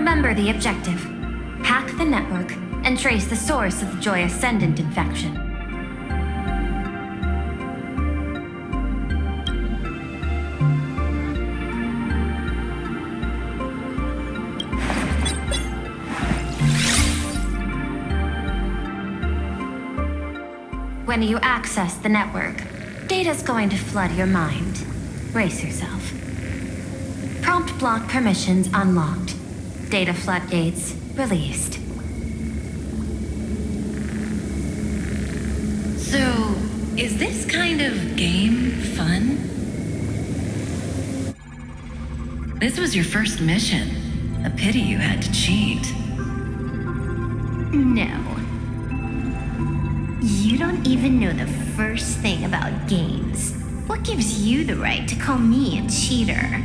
Remember the objective. Hack the network and trace the source of the Joy Ascendant infection. When you access the network, data's going to flood your mind. Brace yourself. Prompt block permissions unlocked. Data floodgates released. So, is this kind of game fun? This was your first mission. A pity you had to cheat. No. You don't even know the first thing about games. What gives you the right to call me a cheater?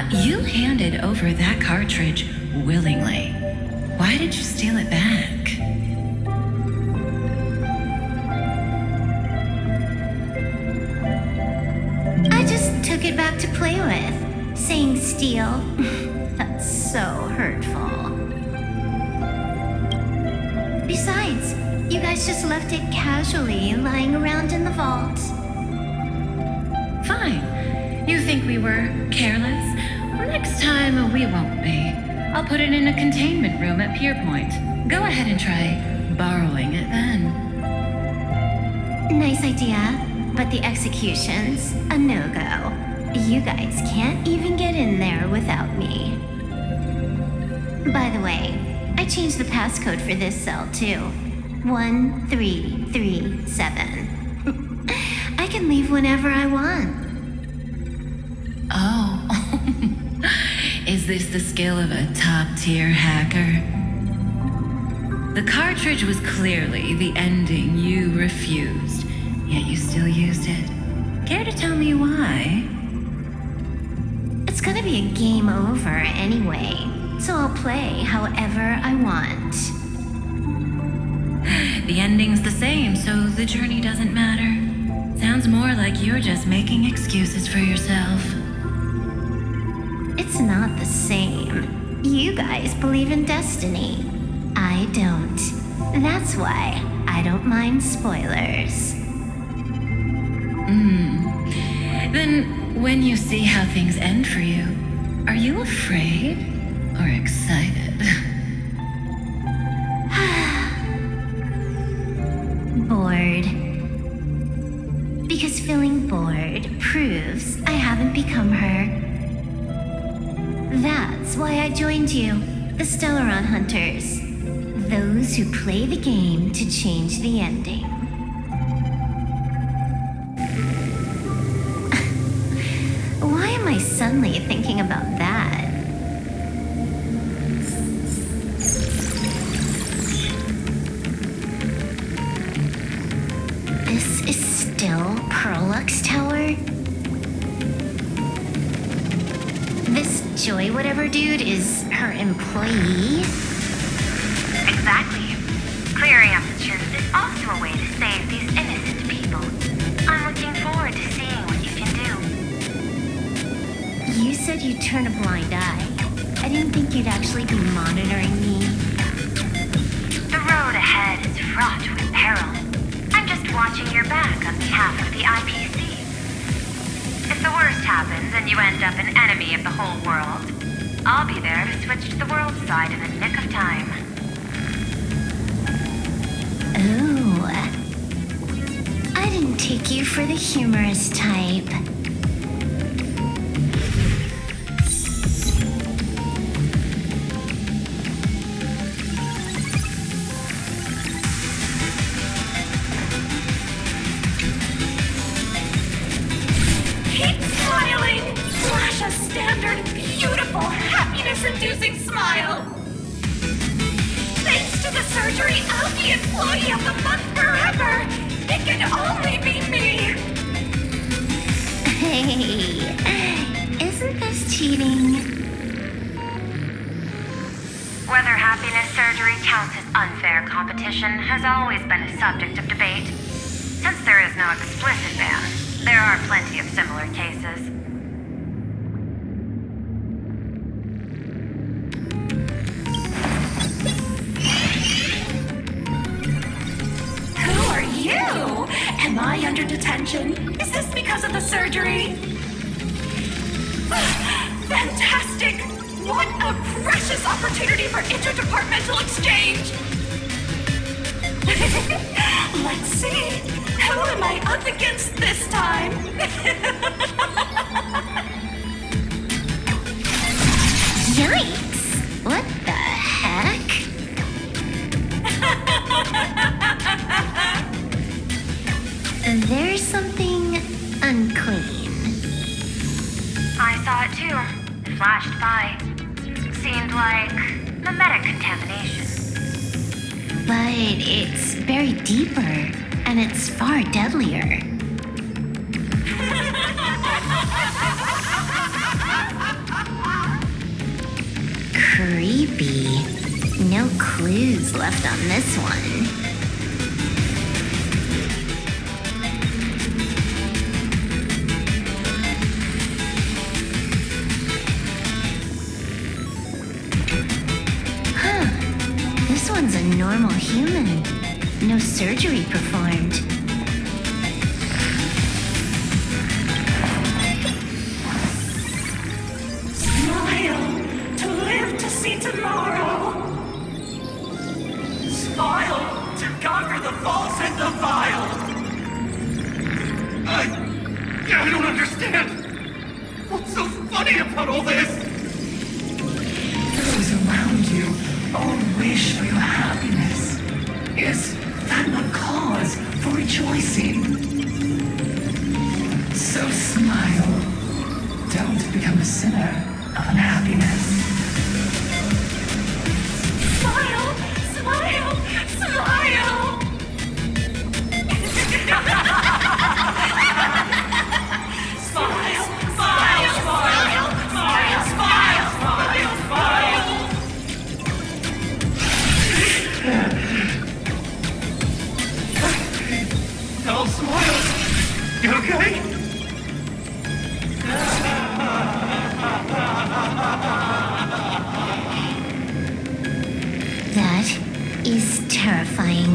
You handed over that cartridge willingly. Why did you steal it back? I just took it back to play with. Saying steal. That's so hurtful. Besides, you guys just left it casually lying around in the vault. Fine. You think we were careless? Well, next time we won't be. I'll put it in a containment room at Pier Point. Go ahead and try borrowing it then. Nice idea, but the execution's a no-go. You guys can't even get in there without me. By the way, I changed the passcode for this cell too. 1337. I can leave whenever I want. Oh. Is this the skill of a top-tier hacker? The cartridge was clearly the ending you refused, yet you still used it. Care to tell me why? It's gonna be a game over anyway, so I'll play however I want. The ending's the same, so the journey doesn't matter. Sounds more like you're just making excuses for yourself. It's not the same. You guys believe in destiny. I don't. That's why I don't mind spoilers. Then, when you see how things end for you, are you afraid or excited? Bored. Because feeling bored proves I haven't become her. That's why I joined you, the Stellaron Hunters. Those who play the game to change the ending. Why am I suddenly thinking about that? This is still Perlux Tower? This Joy whatever dude is her employee? Exactly. Clearing up the truth is also a way to save these innocent people. I'm looking forward to seeing what you can do. You said you'd turn a blind eye. I didn't think you'd actually be monitoring me. The road ahead is fraught with peril. I'm just watching watching your back on behalf of the IPC. If the worst happens and you end up an enemy of the whole world, I'll be there to switch to the world side in the nick of time. Ooh. I didn't take you for the humorous type. Keep smiling! Flash a standard, beautiful, happiness-inducing smile! Thanks to the surgery, I'll be Employee of the Month forever! It can only be me! Hey, isn't this cheating? Whether happiness surgery counts as unfair competition has always been a subject of debate. Since there is no explicit ban, there are plenty of similar cases. Who are you? Am I under detention? Is this because of the surgery? Fantastic! What a precious opportunity for interdepartmental exchange! Let's see. Who am I up against this time? Yikes! What the heck? There's something unclean. I saw it too. It flashed by. Seemed like mimetic contamination. But it's buried deeper, and it's far deadlier. Creepy. No clues left on this one. Huh. This one's a normal human. No surgery performed. Smile to live to see tomorrow. Smile to conquer the false and the vile. I don't understand. What's so funny about all this? Those around you all wish for your happiness. Is that not cause for rejoicing? So smile. Don't become a sinner of unhappiness. Smile! Smile! Smile! Smile! Smile! Smile! Smile! Smile! Smile! Smile! No, smile. You okay? That is terrifying.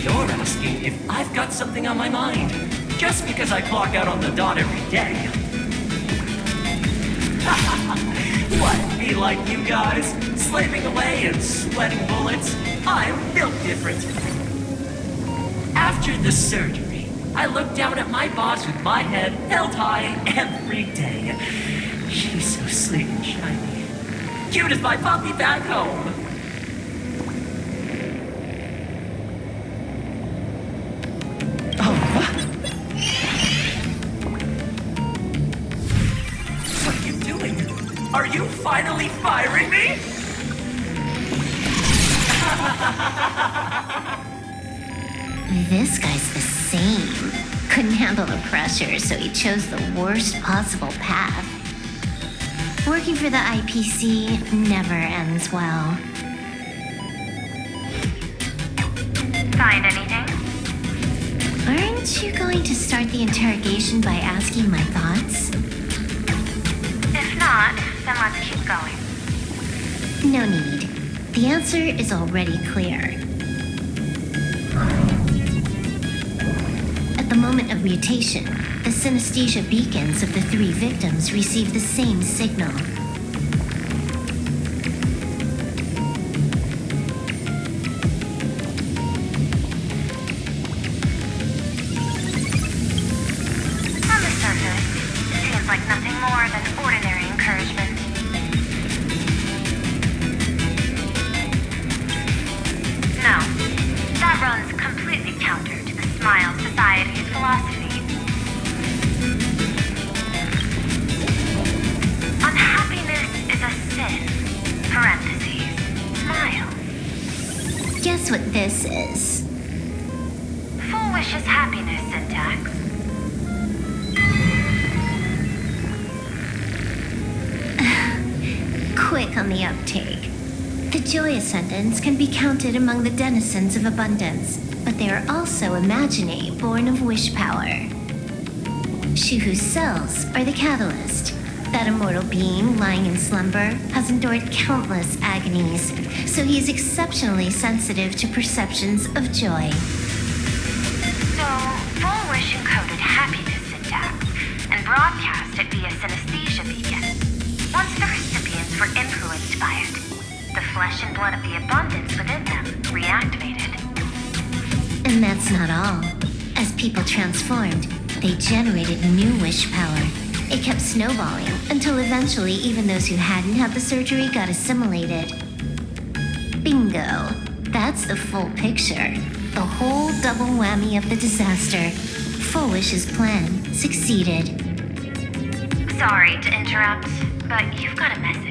You're asking if I've got something on my mind, just because I clock out on the dot every day. What, be like you guys, slaving away and sweating bullets? I'm built different. After the surgery, I look down at my boss with my head held high every day. She's so sleek and shiny. Cute as my puppy back home. What are you doing? Are you finally firing me? This guy's the same. Couldn't handle the pressure, so he chose the worst possible path. Working for the IPC never ends well. Find anything? Aren't you going to start the interrogation by asking my thoughts? If not, then let's keep going. No need. The answer is already clear. At the moment of mutation, the synesthesia beacons of the 3 victims receive the same signal. On the surface, seems like nothing more than ordinary encouragement. No, that runs completely counter to the Smile Society's philosophy. Unhappiness is a sin. Parentheses. Smile. Guess what this is? Full wish is happiness syntax. Quick on the uptake. The Joy Ascendants can be counted among the denizens of abundance, but they are also imaginae born of wish power. Shuhu's cells are the catalyst. That immortal being lying in slumber has endured countless agonies, so he is exceptionally sensitive to perceptions of joy. So, full wish encoded happiness syntax and broadcast it via synesthesia beacon. Once the recipients were influenced by it, the flesh and blood of the abundance within them reactivated. And that's not all. As people transformed, they generated new wish power. It kept snowballing until eventually even those who hadn't had the surgery got assimilated. Bingo. That's the full picture. The whole double whammy of the disaster. Full Wish's plan succeeded. Sorry to interrupt, but you've got a message.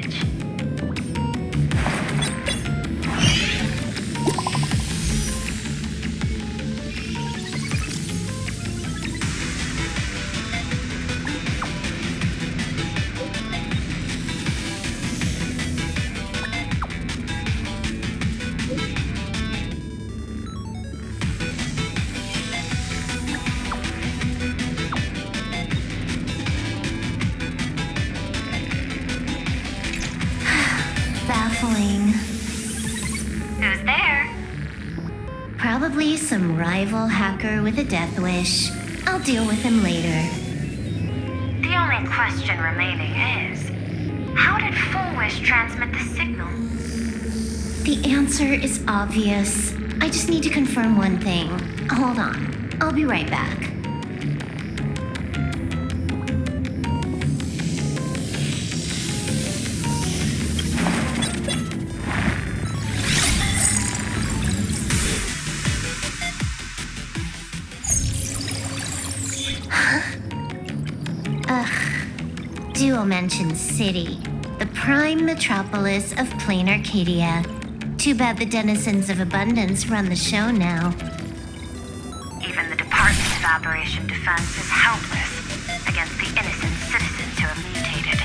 Baffling. Who's there? Probably some rival hacker with a death wish. I'll deal with him later. The only question remaining is, how did Full Wish transmit the signal? The answer is obvious. I just need to confirm one thing. Hold on. I'll be right back. Dual Mention City, the prime metropolis of plain Arcadia. Too bad the denizens of abundance run the show now. Even the Department of Aberration Defense is helpless against the innocent citizens who have mutated.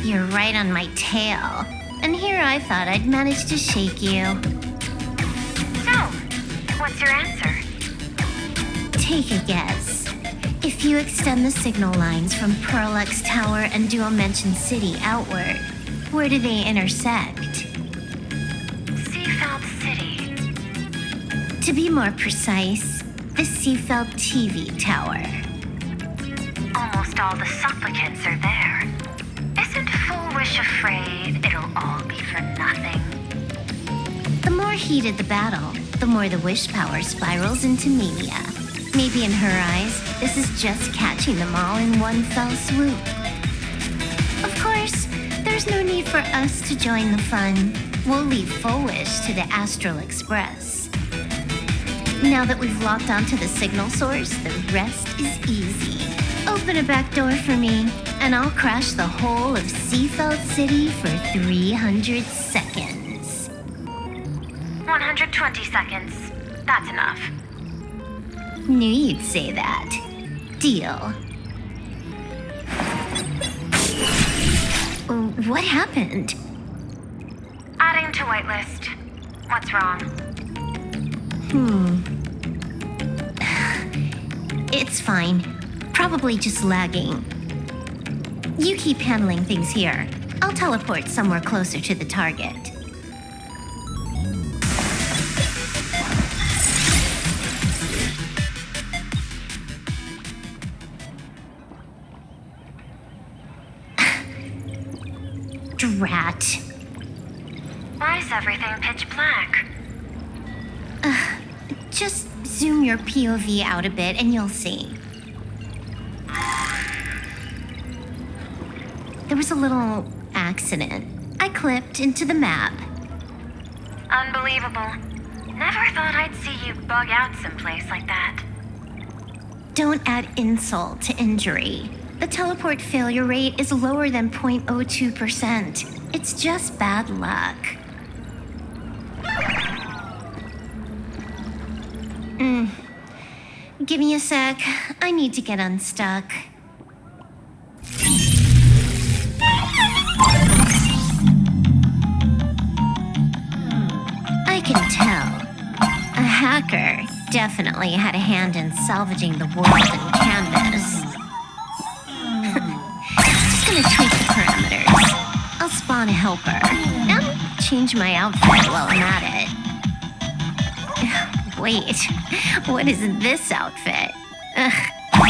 You're right on my tail. And here I thought I'd manage to shake you. So, what's your answer? Take a guess. If you extend the signal lines from Pearlux Tower and Dual Mention City outward, where do they intersect? Seafeld City. To be more precise, the Seafeld TV Tower. Almost all the supplicants are there. Isn't Full Wish afraid it'll all be for nothing? The more heated the battle, the more the wish power spirals into mania. Maybe in her eyes, this is just catching them all in one fell swoop. Of course, there's no need for us to join the fun. We'll leave Full Wish to the Astral Express. Now that we've locked onto the signal source, the rest is easy. Open a back door for me, and I'll crash the whole of Seafeld City for 300 seconds. 120 seconds. That's enough. Knew you'd say that. Deal. What happened? Adding to whitelist. What's wrong? It's fine. Probably just lagging. You keep handling things here. I'll teleport somewhere closer to the target. Drat. Why is everything pitch black? Just zoom your POV out a bit and you'll see. There was a little accident. I clipped into the map. Unbelievable. Never thought I'd see you bug out someplace like that. Don't add insult to injury. The teleport failure rate is lower than 0.02%. It's just bad luck. Give me a sec. I need to get unstuck. I can tell. A hacker definitely had a hand in salvaging the world in Canvas. Just gonna tweak the parameters. I'll spawn a helper and change my outfit while I'm at it. Wait, what is this outfit? Ugh,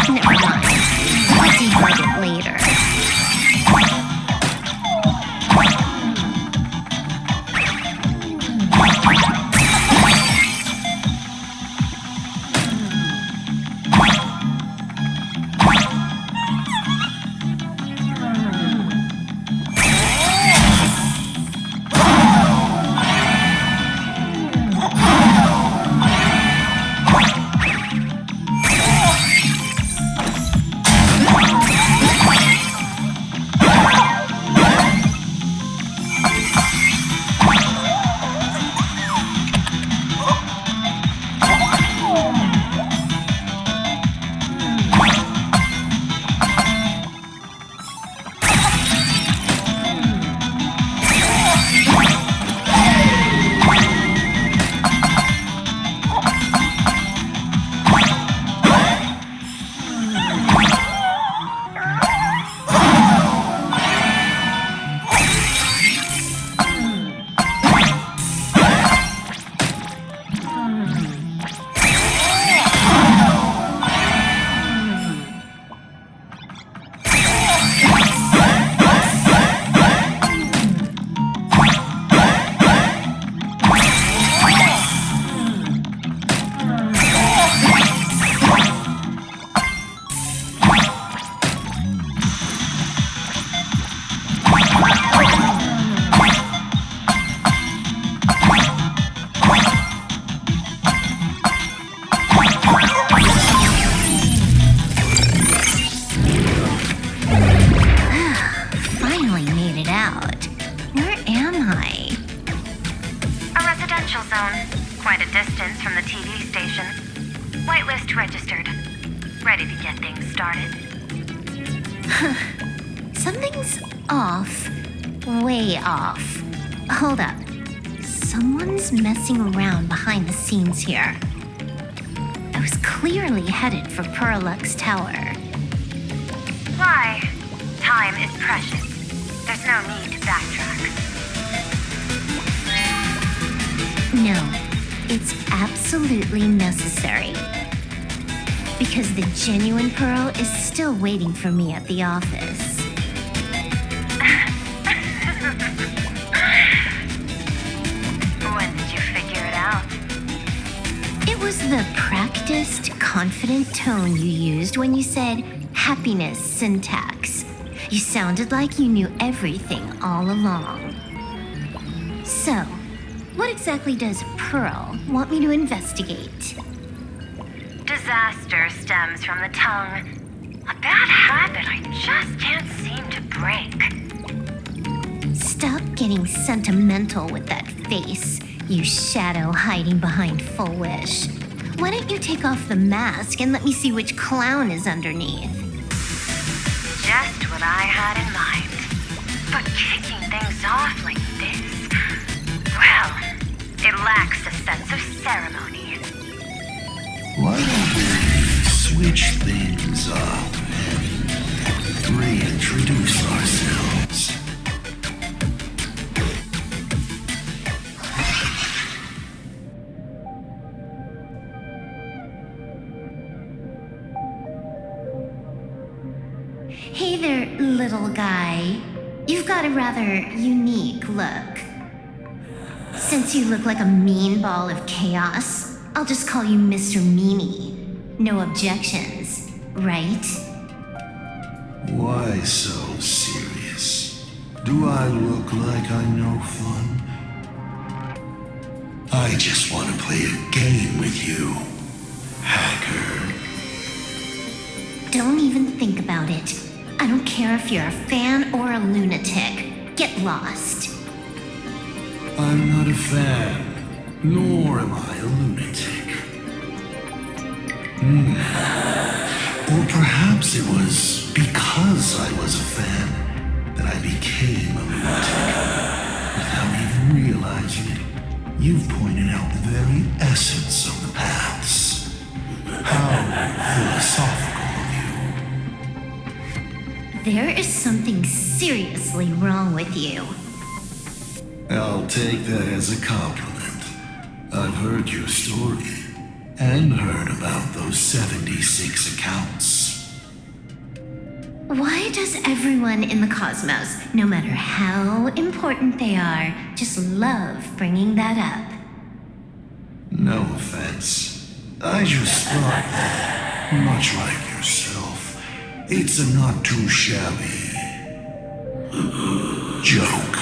never mind. I'll debug it later. Quite a distance from the TV station. Whitelist registered. Ready to get things started. Something's off. Way off. Hold up. Someone's messing around behind the scenes here. I was clearly headed for Perlux Tower. Why? Time is precious. There's no need to backtrack. No, it's absolutely necessary. Because the genuine Pearl is still waiting for me at the office. When did you figure it out? It was the practiced, confident tone you used when you said happiness syntax. You sounded like you knew everything all along. So, what exactly does Pearl want me to investigate? Disaster stems from the tongue. A bad habit I just can't seem to break. Stop getting sentimental with that face, you shadow hiding behind Full Wish. Why don't you take off the mask and let me see which clown is underneath? Just what I had in mind. But kicking things off like this, well, it lacks a sense of ceremony. Why don't we switch things up and reintroduce ourselves? Hey there, little guy. You've got a rather unique look. Since you look like a mean ball of chaos, I'll just call you Mr. Meanie. No objections, right? Why so serious? Do I look like I'm no fun? I just want to play a game with you, hacker. Don't even think about it. I don't care if you're a fan or a lunatic. Get lost. I'm not a fan, nor am I a lunatic. Or perhaps it was because I was a fan that I became a lunatic. Without even realizing it, you've pointed out the very essence of the paths. How philosophical of you. There is something seriously wrong with you. I'll take that as a compliment. I've heard your story, and heard about those 76 accounts. Why does everyone in the cosmos, no matter how important they are, just love bringing that up? No offense. I just thought that, much like yourself, it's a not too shabby joke.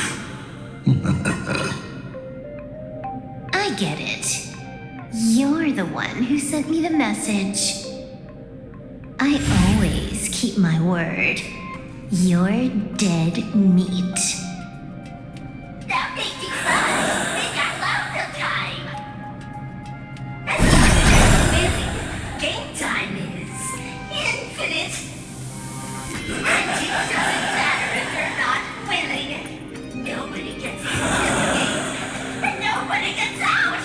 I get it. You're the one who sent me the message. I always keep my word. You're dead meat. That makes you fun. Make out loud sometime. That's game time is infinite. And it doesn't matter if you're not winning. Nobody gets into the game, and nobody gets out.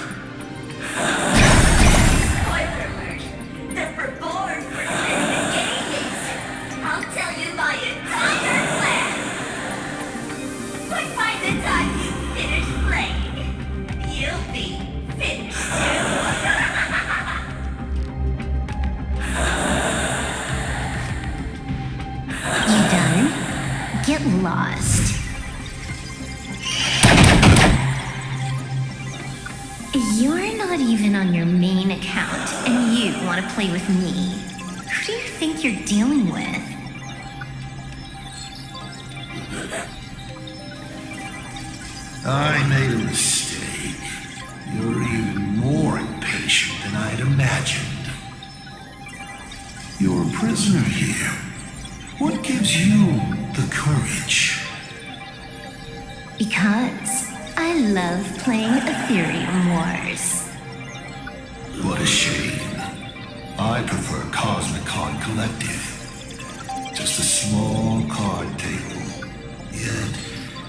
Spoiler alert. The reborn person in the game is. I'll tell you my entire plan. But by the time you finish playing, you'll be finished too. You done? Get lost. You're not even on your main account, and you want to play with me. Who do you think you're dealing with? I made a mistake. You're even more impatient than I'd imagined. You're a prisoner here. What gives you the courage? Because I love playing Ethereum Wars. What a shame. I prefer Cosmic Card Collective. Just a small card table. Yet,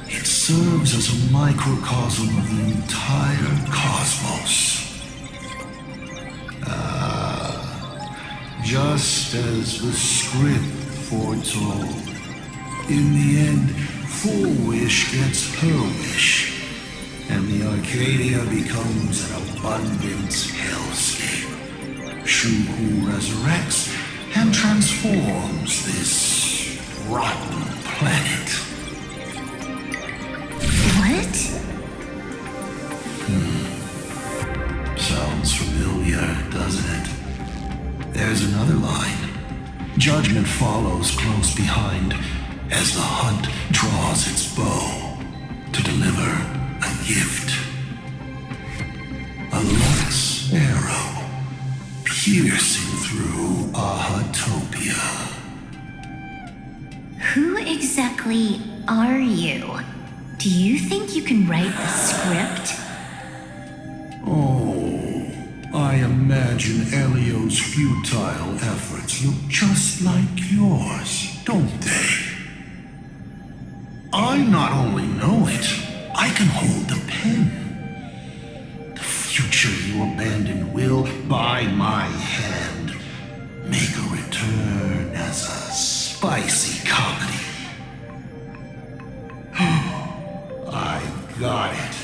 it serves as a microcosm of the entire cosmos. Just as the script foretold. In the end, Full Wish gets her wish, and the Arcadia becomes an abundant hellscape. Shuhu resurrects and transforms this rotten planet. What? Sounds familiar, doesn't it? There's another line. Judgment follows close behind as the hunt draws its bow to deliver a gift. A luxe arrow piercing through Ahatopia. Who exactly are you? Do you think you can write the script? Oh, I am imagine Elio's futile efforts look just like yours, don't they? I not only know it, I can hold the pen. The future you abandoned will, by my hand, make a return as a spicy comedy. I've got it.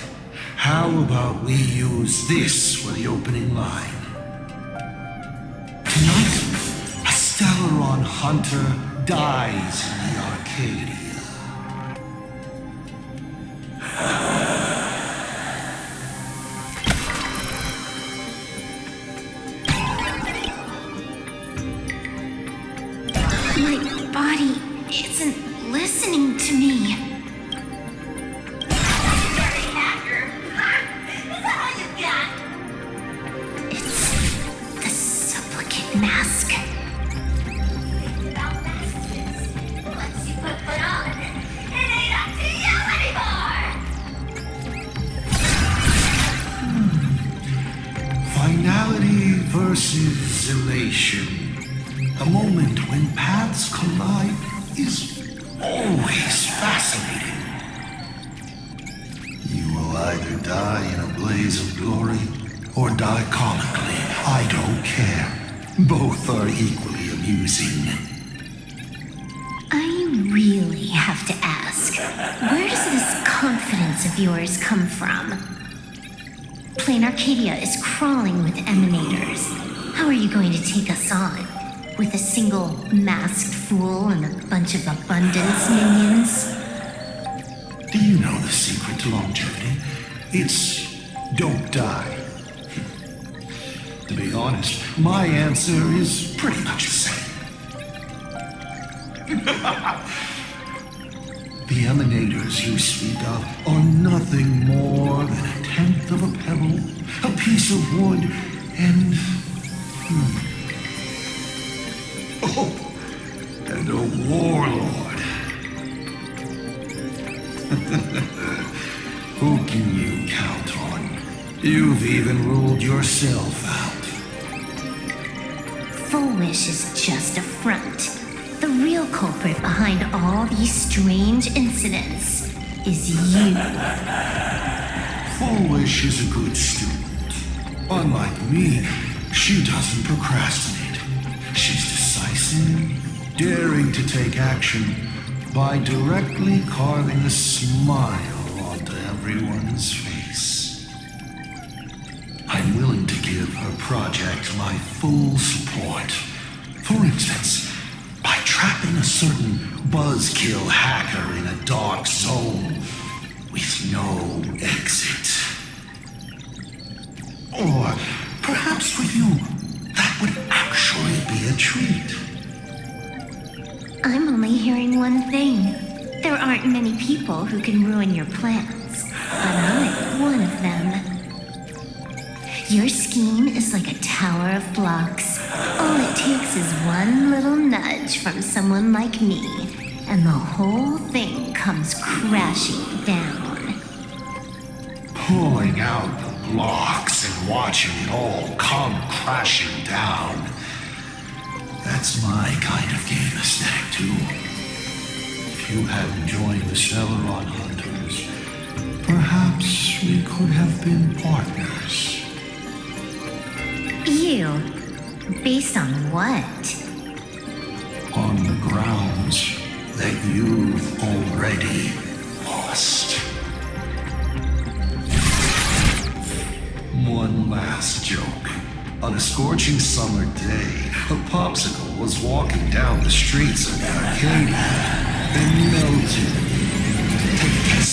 How about we use this for the opening line? Tonight, a Stellaron hunter dies in the Arcadia. My body isn't listening to me. It's the supplicant mask. Once you put one on, it ain't up to you anymore! Finality versus elation. A moment when paths collide is always fascinating. You will either die in a blaze of glory or die comically. I don't care. Both are equally amusing. I really have to ask, where does this confidence of yours come from? Plain Arcadia is crawling with emanators. How are you going to take us on? With a single masked fool and a bunch of abundance minions? Do you know the secret to longevity? It's don't die. To be honest, my answer is pretty much the same. The emanators you speak of are nothing more than a tenth of a pebble, a piece of wood, and... Oh, and a warlord. Who can you count on? You've even ruled yourself out. Full Wish is just a front. The real culprit behind all these strange incidents is you. Full Wish is a good student. Unlike me, she doesn't procrastinate. She's decisive, daring to take action by directly carving a smile onto everyone's face. I'm willing to give her project my full support. For instance, by trapping a certain buzzkill hacker in a dark zone with no exit. Or perhaps for you, that would actually be a treat. I'm only hearing one thing. There aren't many people who can ruin your plans, but I'm one of them. Your scheme is like a tower of blocks. All it takes is one little nudge from someone like me, and the whole thing comes crashing down. Pulling out the blocks and watching it all come crashing down. That's my kind of game aesthetic, too. If you hadn't joined the Stellaron Hunters, perhaps we could have been partners. You? Based on what? On the grounds that you've already lost. One last joke. On a scorching summer day, a popsicle was walking down the streets of the Arcadia and melted. Take a guess.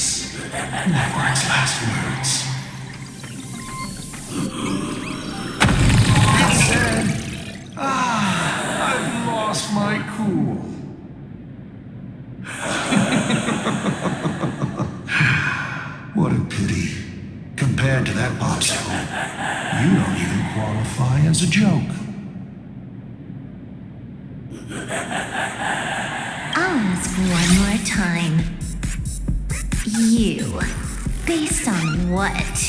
What were its last words? It said, I've lost my cool. What a pity. Compared to that popsicle, you don't even qualify as a joke. I'll ask one more time. You. Based on what?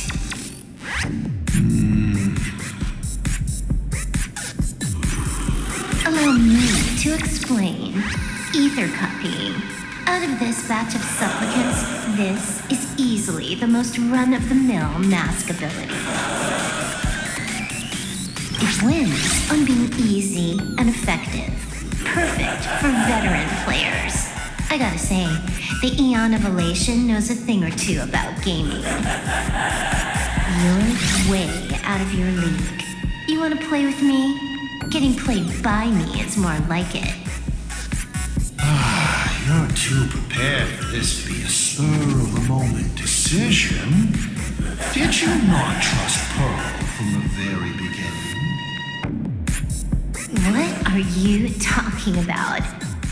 me to explain. Ether copying. Out of this batch of supplicants, this is easily the most run-of-the-mill mask ability. It wins on being easy and effective. Perfect for veteran players. I gotta say, the Eon of Elation knows a thing or two about gaming. You're way out of your league. You wanna play with me? Getting played by me is more like it. You're too prepared for this to be a spur-of-the-moment decision. Did you not trust Pearl from the very beginning? What are you talking about?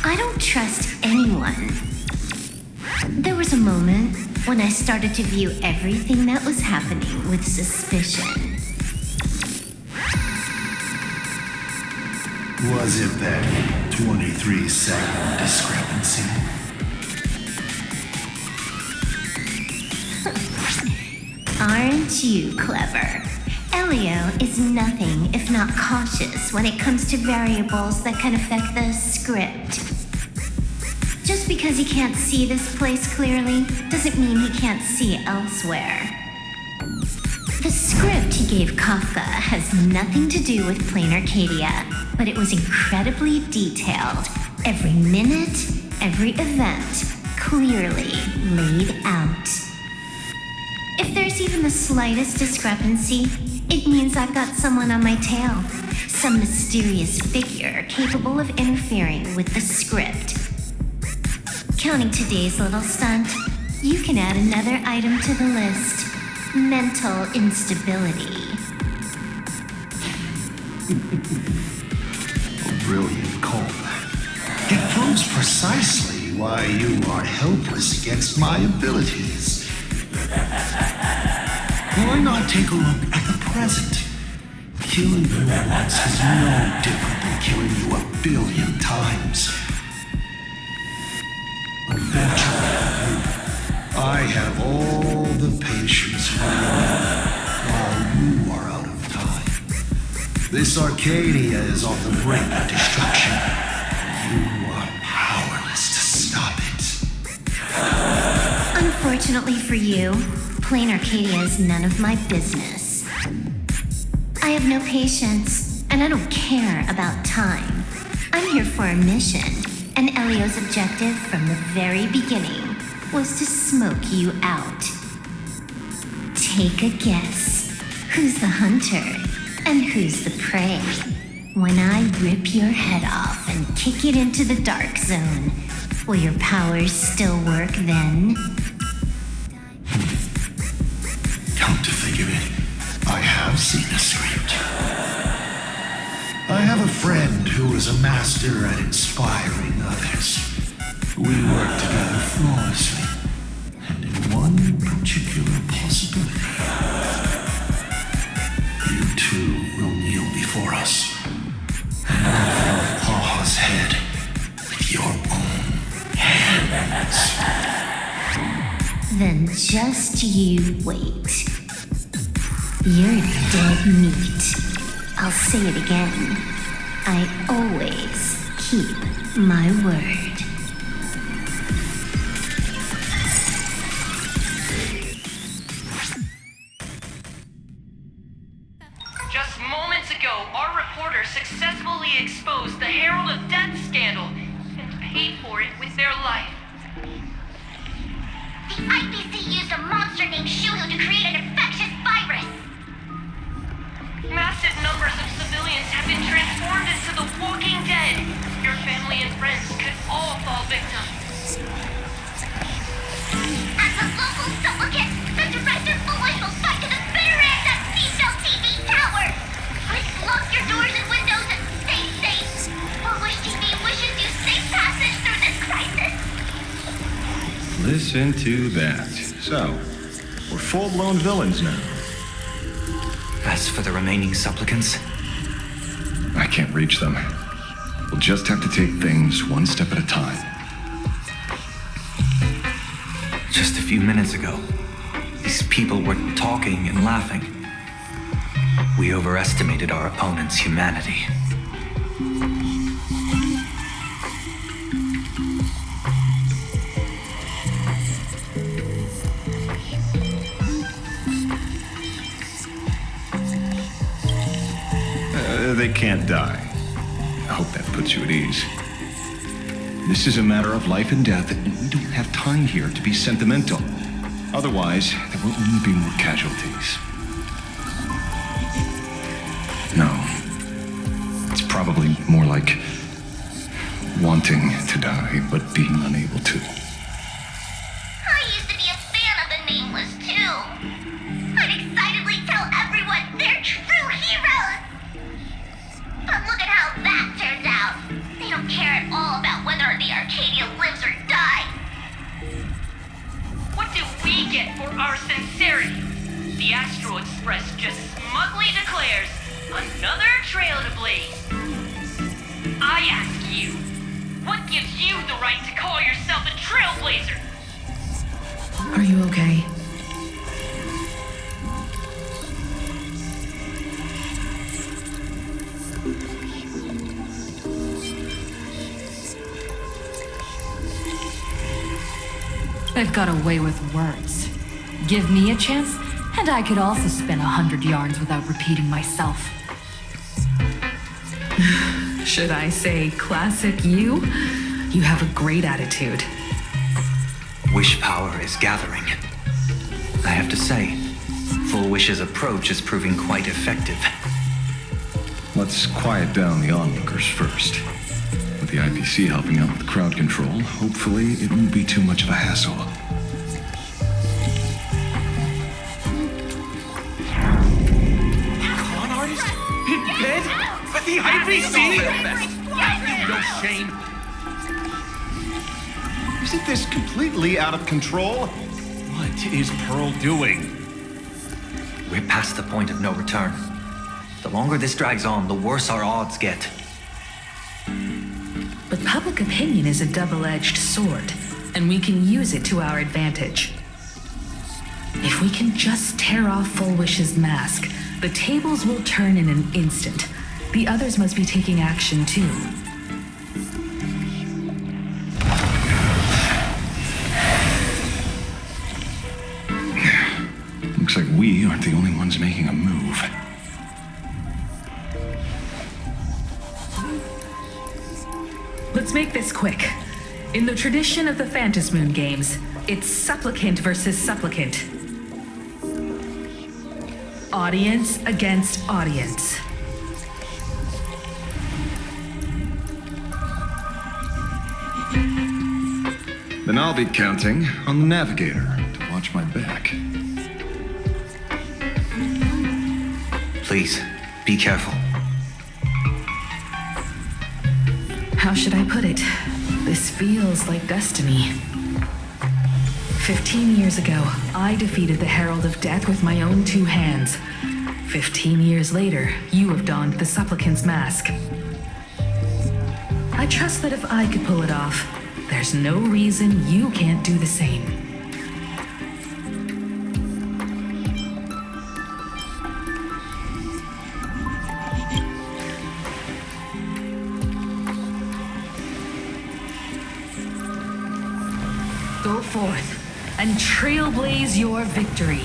I don't trust anyone. There was a moment when I started to view everything that was happening with suspicion. Was it that 23-second discrepancy? Aren't you clever? Elio is nothing if not cautious when it comes to variables that can affect the script. Just because he can't see this place clearly doesn't mean he can't see elsewhere. The script he gave Kafka has nothing to do with Plain Arcadia, but it was incredibly detailed. Every minute, every event, clearly laid out. If there's even the slightest discrepancy, it means I've got someone on my tail. Some mysterious figure capable of interfering with the script. Counting today's little stunt, you can add another item to the list. Mental instability. A brilliant callback. It proves precisely why you are helpless against my abilities. Why not take a look at the present? Killing you once is no different than killing you 1,000,000,000 times. Unfortunately, I have all the patience for you while you are out of time. This Arcadia is on the brink of destruction. You are powerless to stop it. Unfortunately for you, Plain Arcadia is none of my business. I have no patience, and I don't care about time. I'm here for a mission, and Elio's objective from the very beginning was to smoke you out. Take a guess. Who's the hunter, and who's the prey? When I rip your head off and kick it into the dark zone, will your powers still work then? Come to think of it, I have seen the script. I have a friend who is a master at inspiring others. We work together flawlessly, and in one particular possibility. You two will kneel before us, and offer Paha's head with your own hands. Then just you wait. You're dead meat. I'll say it again. I always keep my word. Just moments ago, our reporter successfully exposed the Herald of Death scandal and paid for it with their life. The IPC used a monster named Shulu to create an infectious virus. Massive numbers of civilians have been transformed into the Walking Dead. Your family and friends could all fall victim. As a local supplicant, the director Bullish will fight to the bitter end at Seashell TV Tower. Please lock your doors and windows and stay safe. Bullish TV wishes you safe passage through this crisis. Listen to that. So, we're full-blown villains now. As for the remaining supplicants, I can't reach them. We'll just have to take things one step at a time. just a few minutes ago, these people were talking and laughing. We overestimated our opponent's humanity. they can't die. I hope that puts you at ease. This is a matter of life and death, and we don't have time here to be sentimental. Otherwise, there will only be more casualties. No. It's probably more like wanting to die, but being unable to. I used to be a fan of the Nameless, too. I'd excitedly tell everyone they're true heroes. But look at how that turns out. They don't care at all about whether the Arcadia lives or dies. What do we get for our sincerity? The Astro Express just smugly declares, another trail to blaze. I ask you, what gives you the right to call yourself a trailblazer? Are you okay? I've got a way with words. Give me a chance, and I could also spin 100 yards without repeating myself. Should I say classic you? You have a great attitude. Wish power is gathering. I have to say, Full Wish's approach is proving quite effective. Let's quiet down the onlookers first. With the IPC helping out with crowd control, hopefully it won't be too much of a hassle. Con artist? In bed? With the IPC? No shame. Isn't this completely out of control? What is Pearl doing? We're past the point of no return. The longer this drags on, the worse our odds get. But public opinion is a double-edged sword, and we can use it to our advantage. If we can just tear off Full Wish's mask, the tables will turn in an instant. The others must be taking action too. Looks like we aren't the only ones making a move. Let's make this quick. In the tradition of the Phantasmoon games, it's supplicant versus supplicant. Audience against audience. Then I'll be counting on the navigator to watch my back. Please, be careful. How should I put it? This feels like destiny. 15 years ago, I defeated the Herald of Death with my own 2 hands. 15 years later, you have donned the supplicant's mask. I trust that if I could pull it off, there's no reason you can't do the same. Go forth and trailblaze your victory.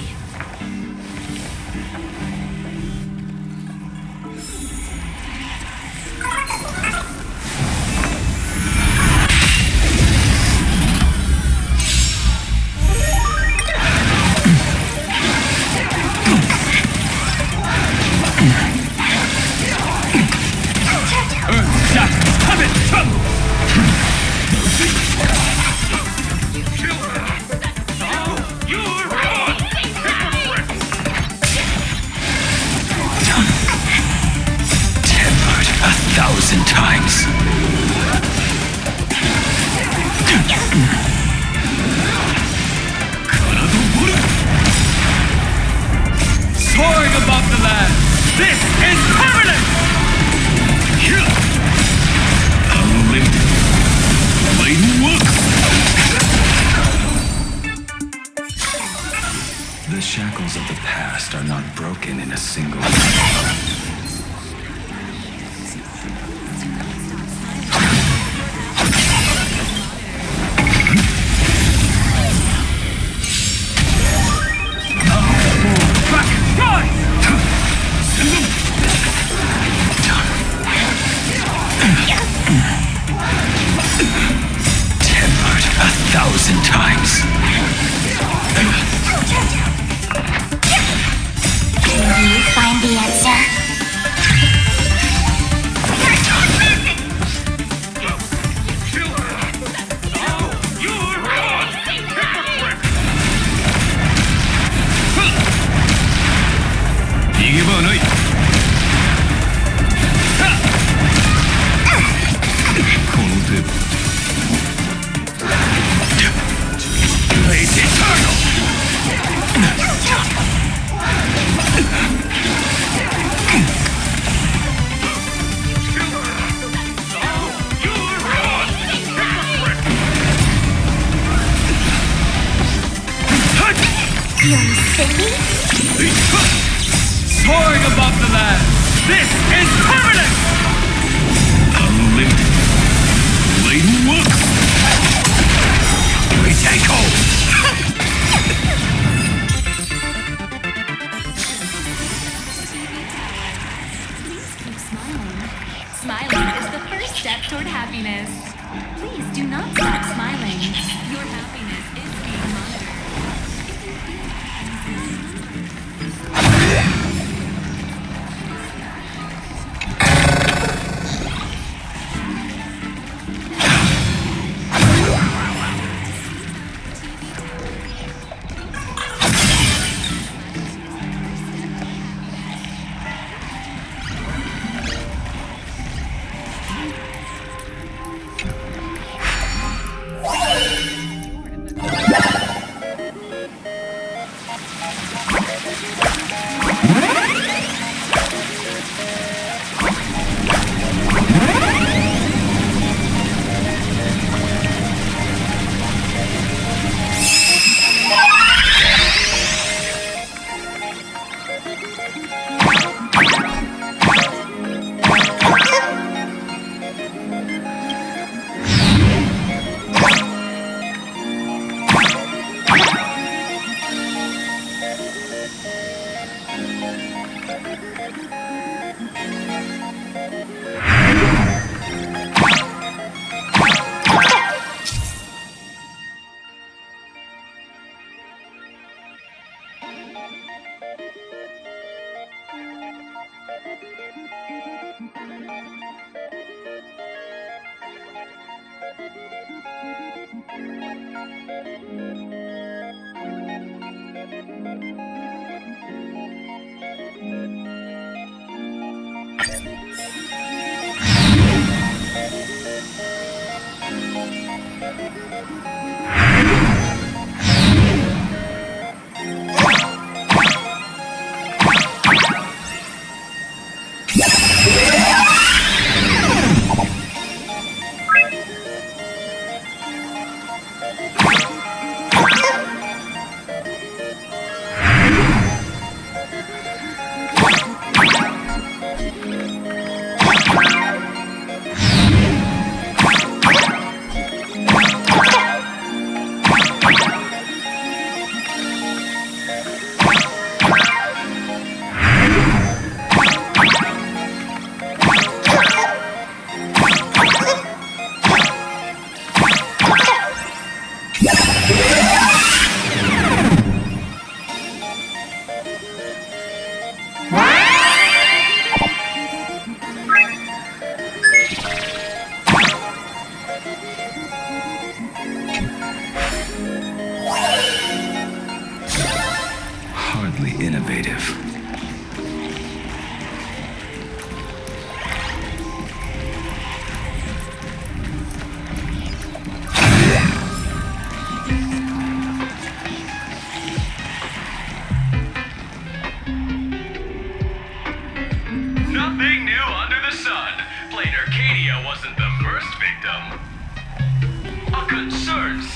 Soaring above the land, this is permanent! The shackles of the past are not broken in a single Cindy? Soaring above the land! This is permanent! Unlimited. Laden work. We take hold! Smiling is the first step toward happiness. Please do not stop smiling. Your happiness is being monitored.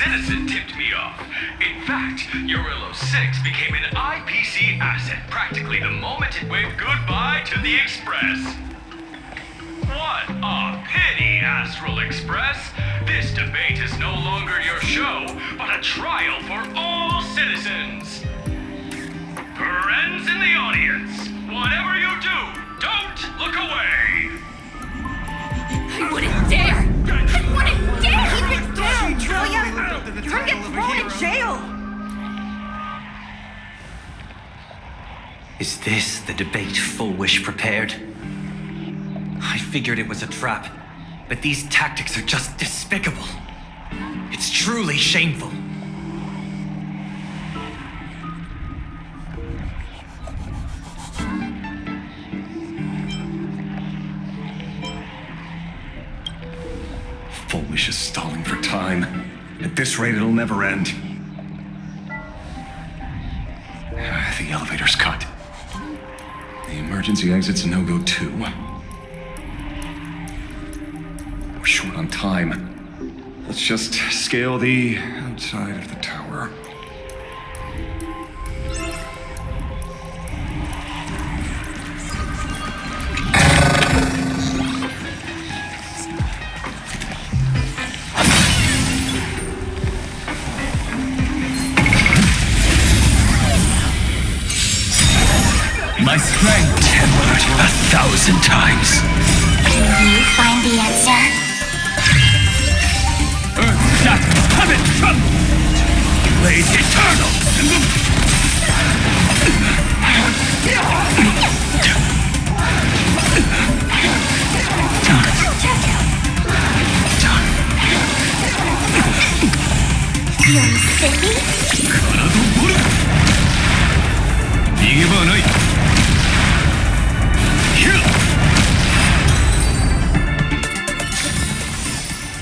citizen tipped me off. In fact, Urillo 6 became an IPC asset practically the moment it waved goodbye to the Express. What a pity, Astral Express. This debate is no longer your show, but a trial for all citizens. Friends in the audience, whatever you do, don't look away. I wouldn't dare! I wouldn't dare! Keep it down, Trillia! You're gonna get thrown in jail! Is this the debate Full Wish prepared? I figured it was a trap, but these tactics are just despicable. It's truly shameful. Full Wish is stalling for time. At this rate, it'll never end. The elevator's cut. The emergency exit's a no-go too. We're short on time. Let's just scale the outside of the tower. My strength tempered 1,000 times. Can you find the answer? Earth-shack, comet tremble! Blaze eternal! You're silly? 逃げ場はない。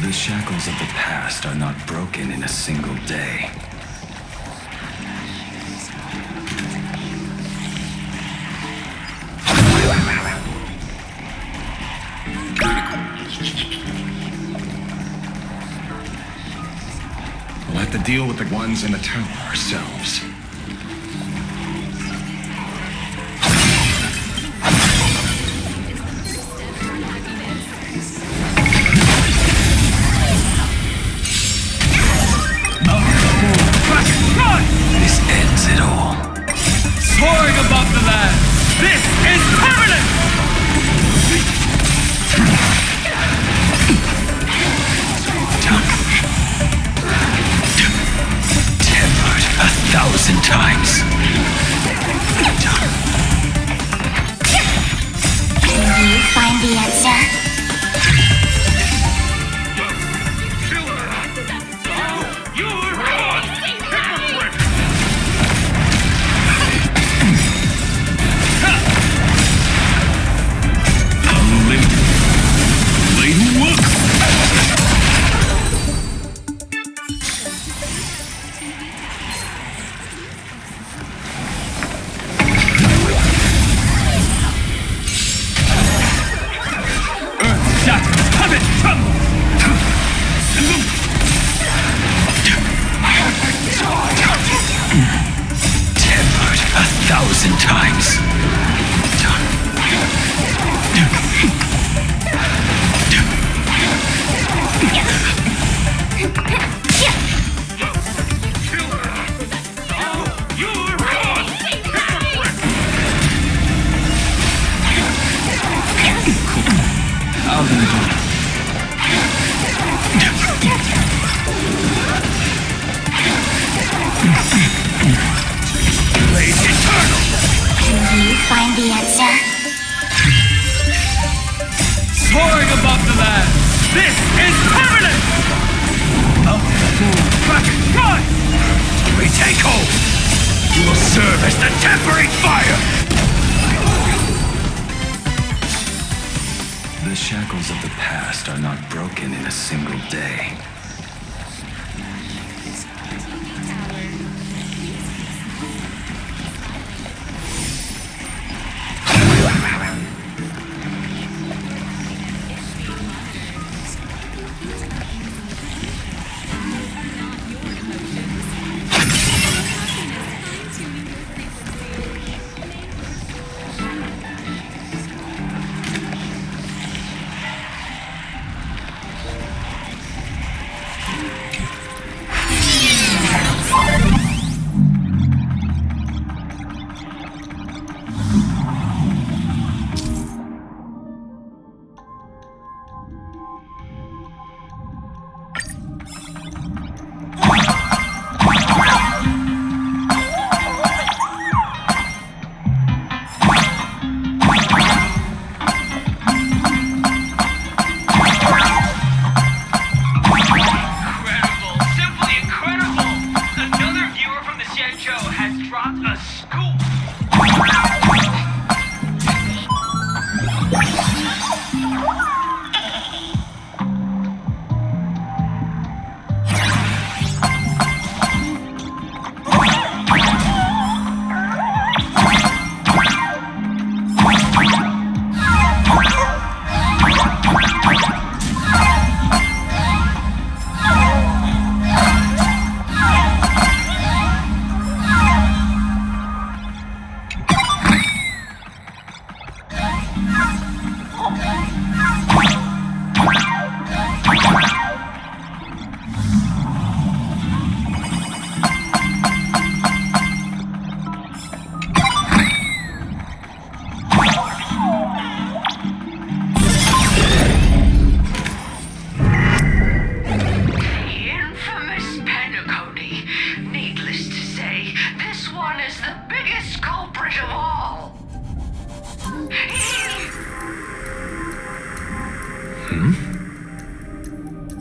The shackles of the past are not broken in a single day. We'll have to deal with the ones in the tower ourselves. This ends it all. Soaring above the land, this is permanent! Tempered 1,000 times. Can you find the answer? Tempered 1,000 times. Blaze eternal! Can you find the answer? Soaring above the land, this is permanent! Kraken, run! We take hold! You will serve as the tempering fire! The shackles of the past are not broken in a single day.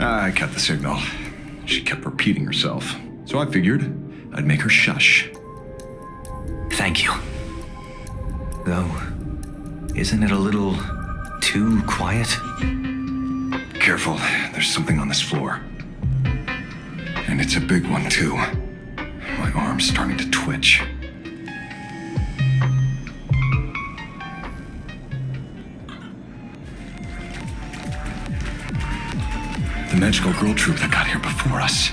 I cut the signal. She kept repeating herself, so I figured I'd make her shush. Thank you. Though, isn't it a little too quiet? Careful, there's something on this floor. And it's a big one, too. My arm's starting to twitch. The magical girl troop that got here before us.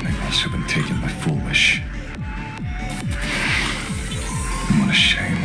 They must have been taken by Foolish. What a shame.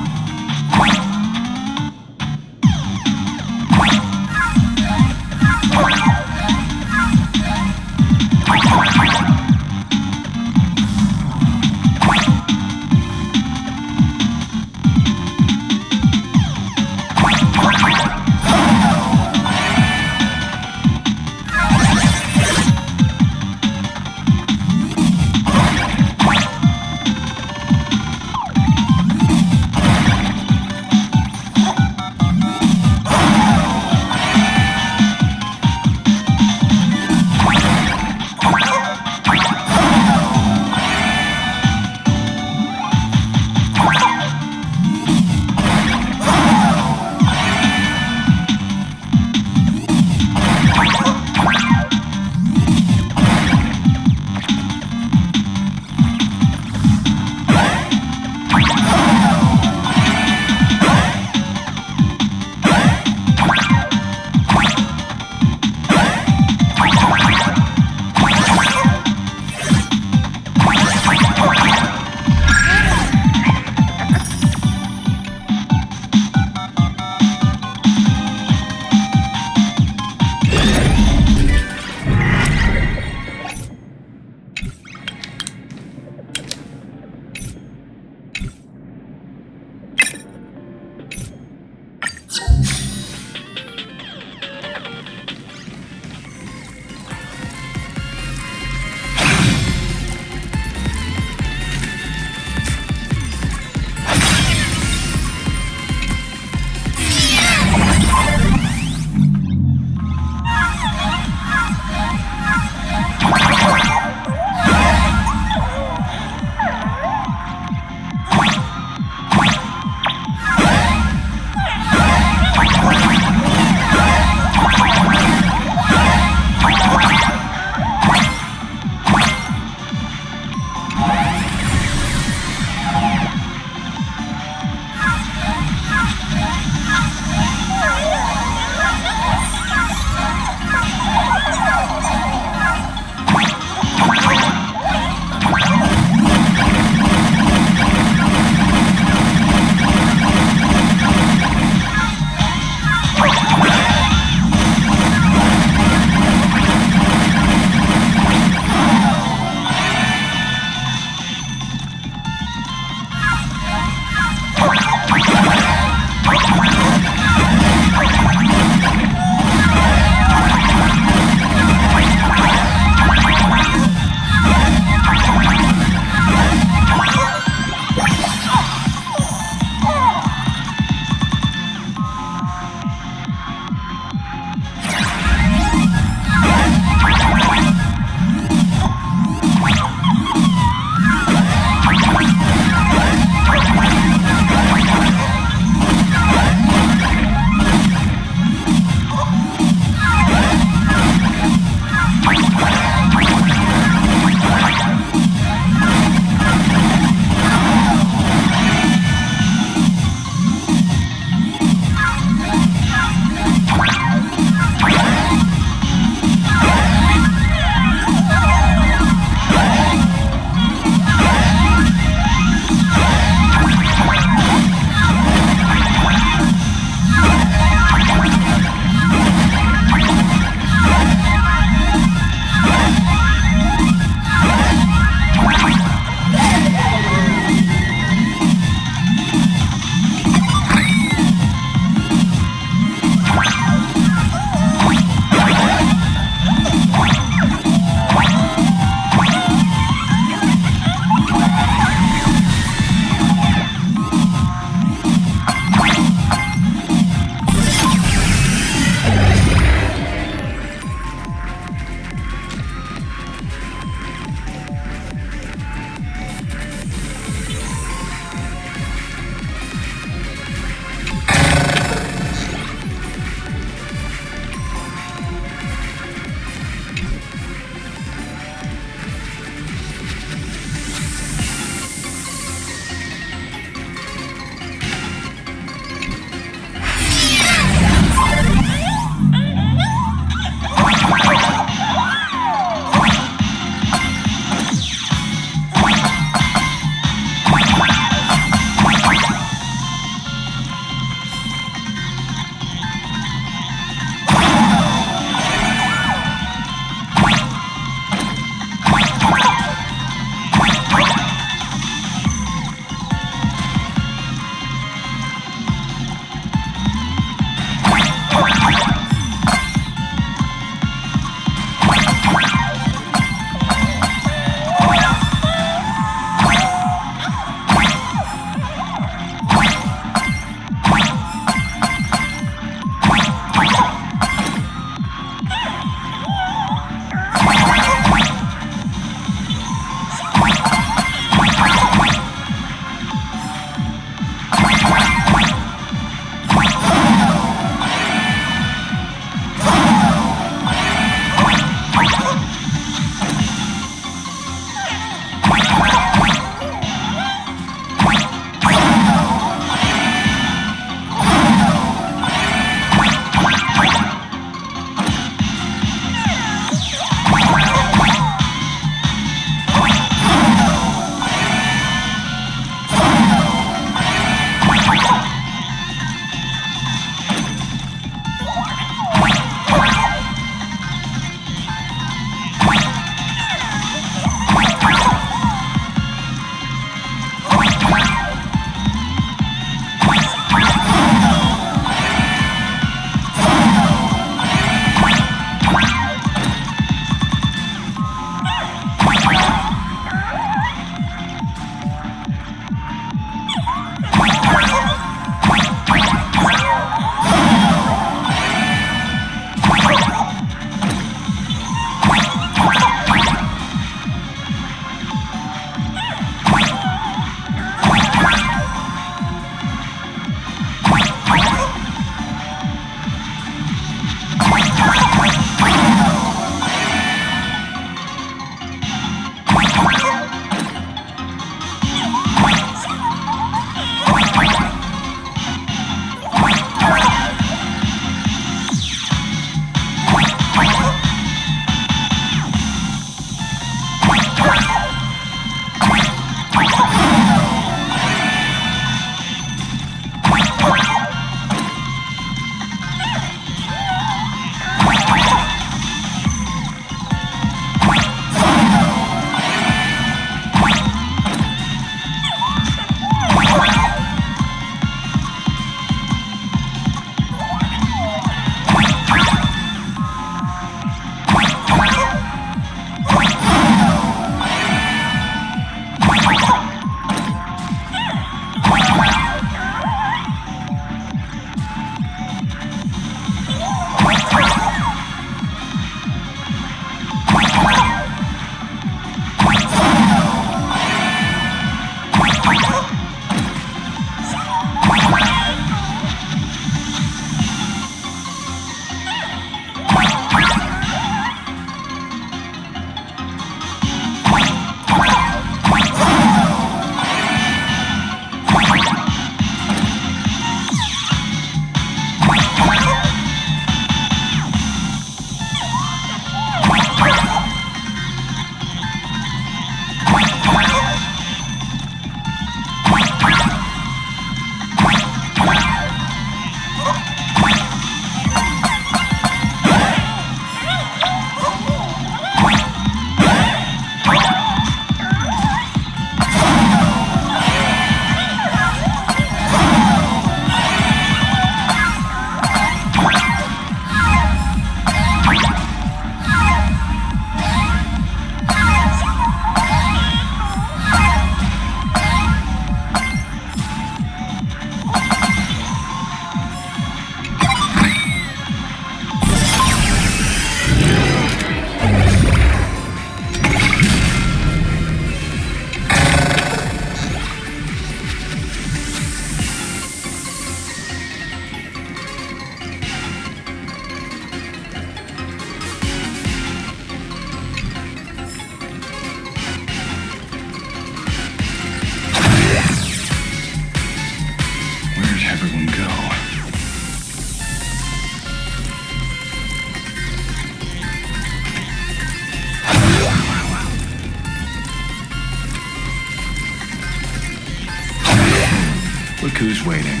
Look who's waiting.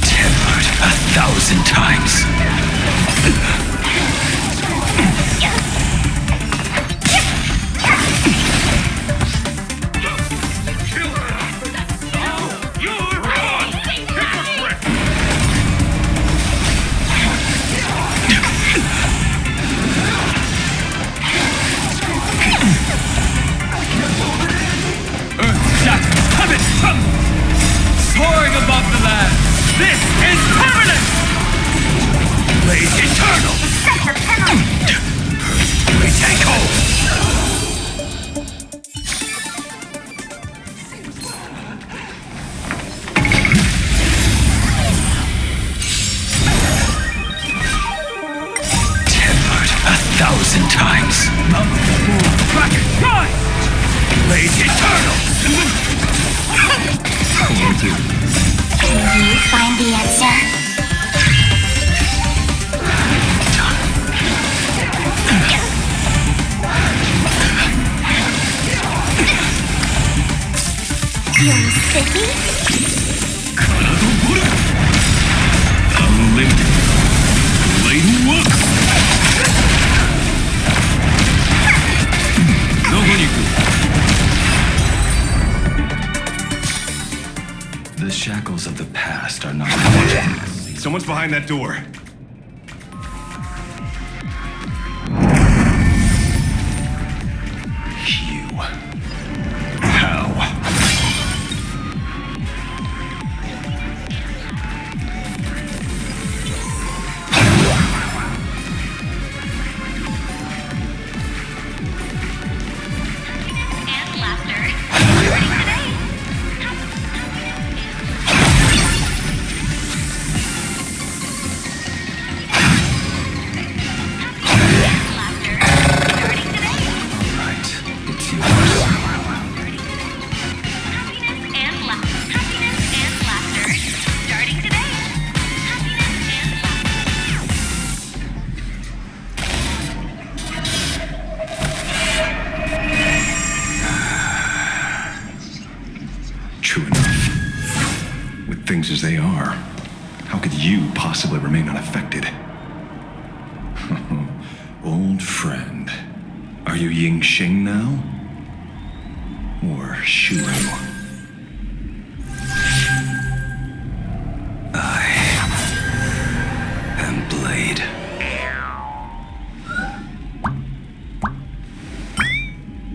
Tempered 1,000 times. Soaring above the land. This is permanent! Blade eternal. Set the penalty! We take hold. Tempered 1,000 times. Blade eternal. Can you find the answer? You're sicky? Unlimited. Blade walk. The shackles of the past are not. Someone's behind that door. You. How? And laughter. Starting today. True enough. With things as they are, how could you possibly remain unaffected? Old friend. Are you Ying Xing now? Or Shuru? I am Blade.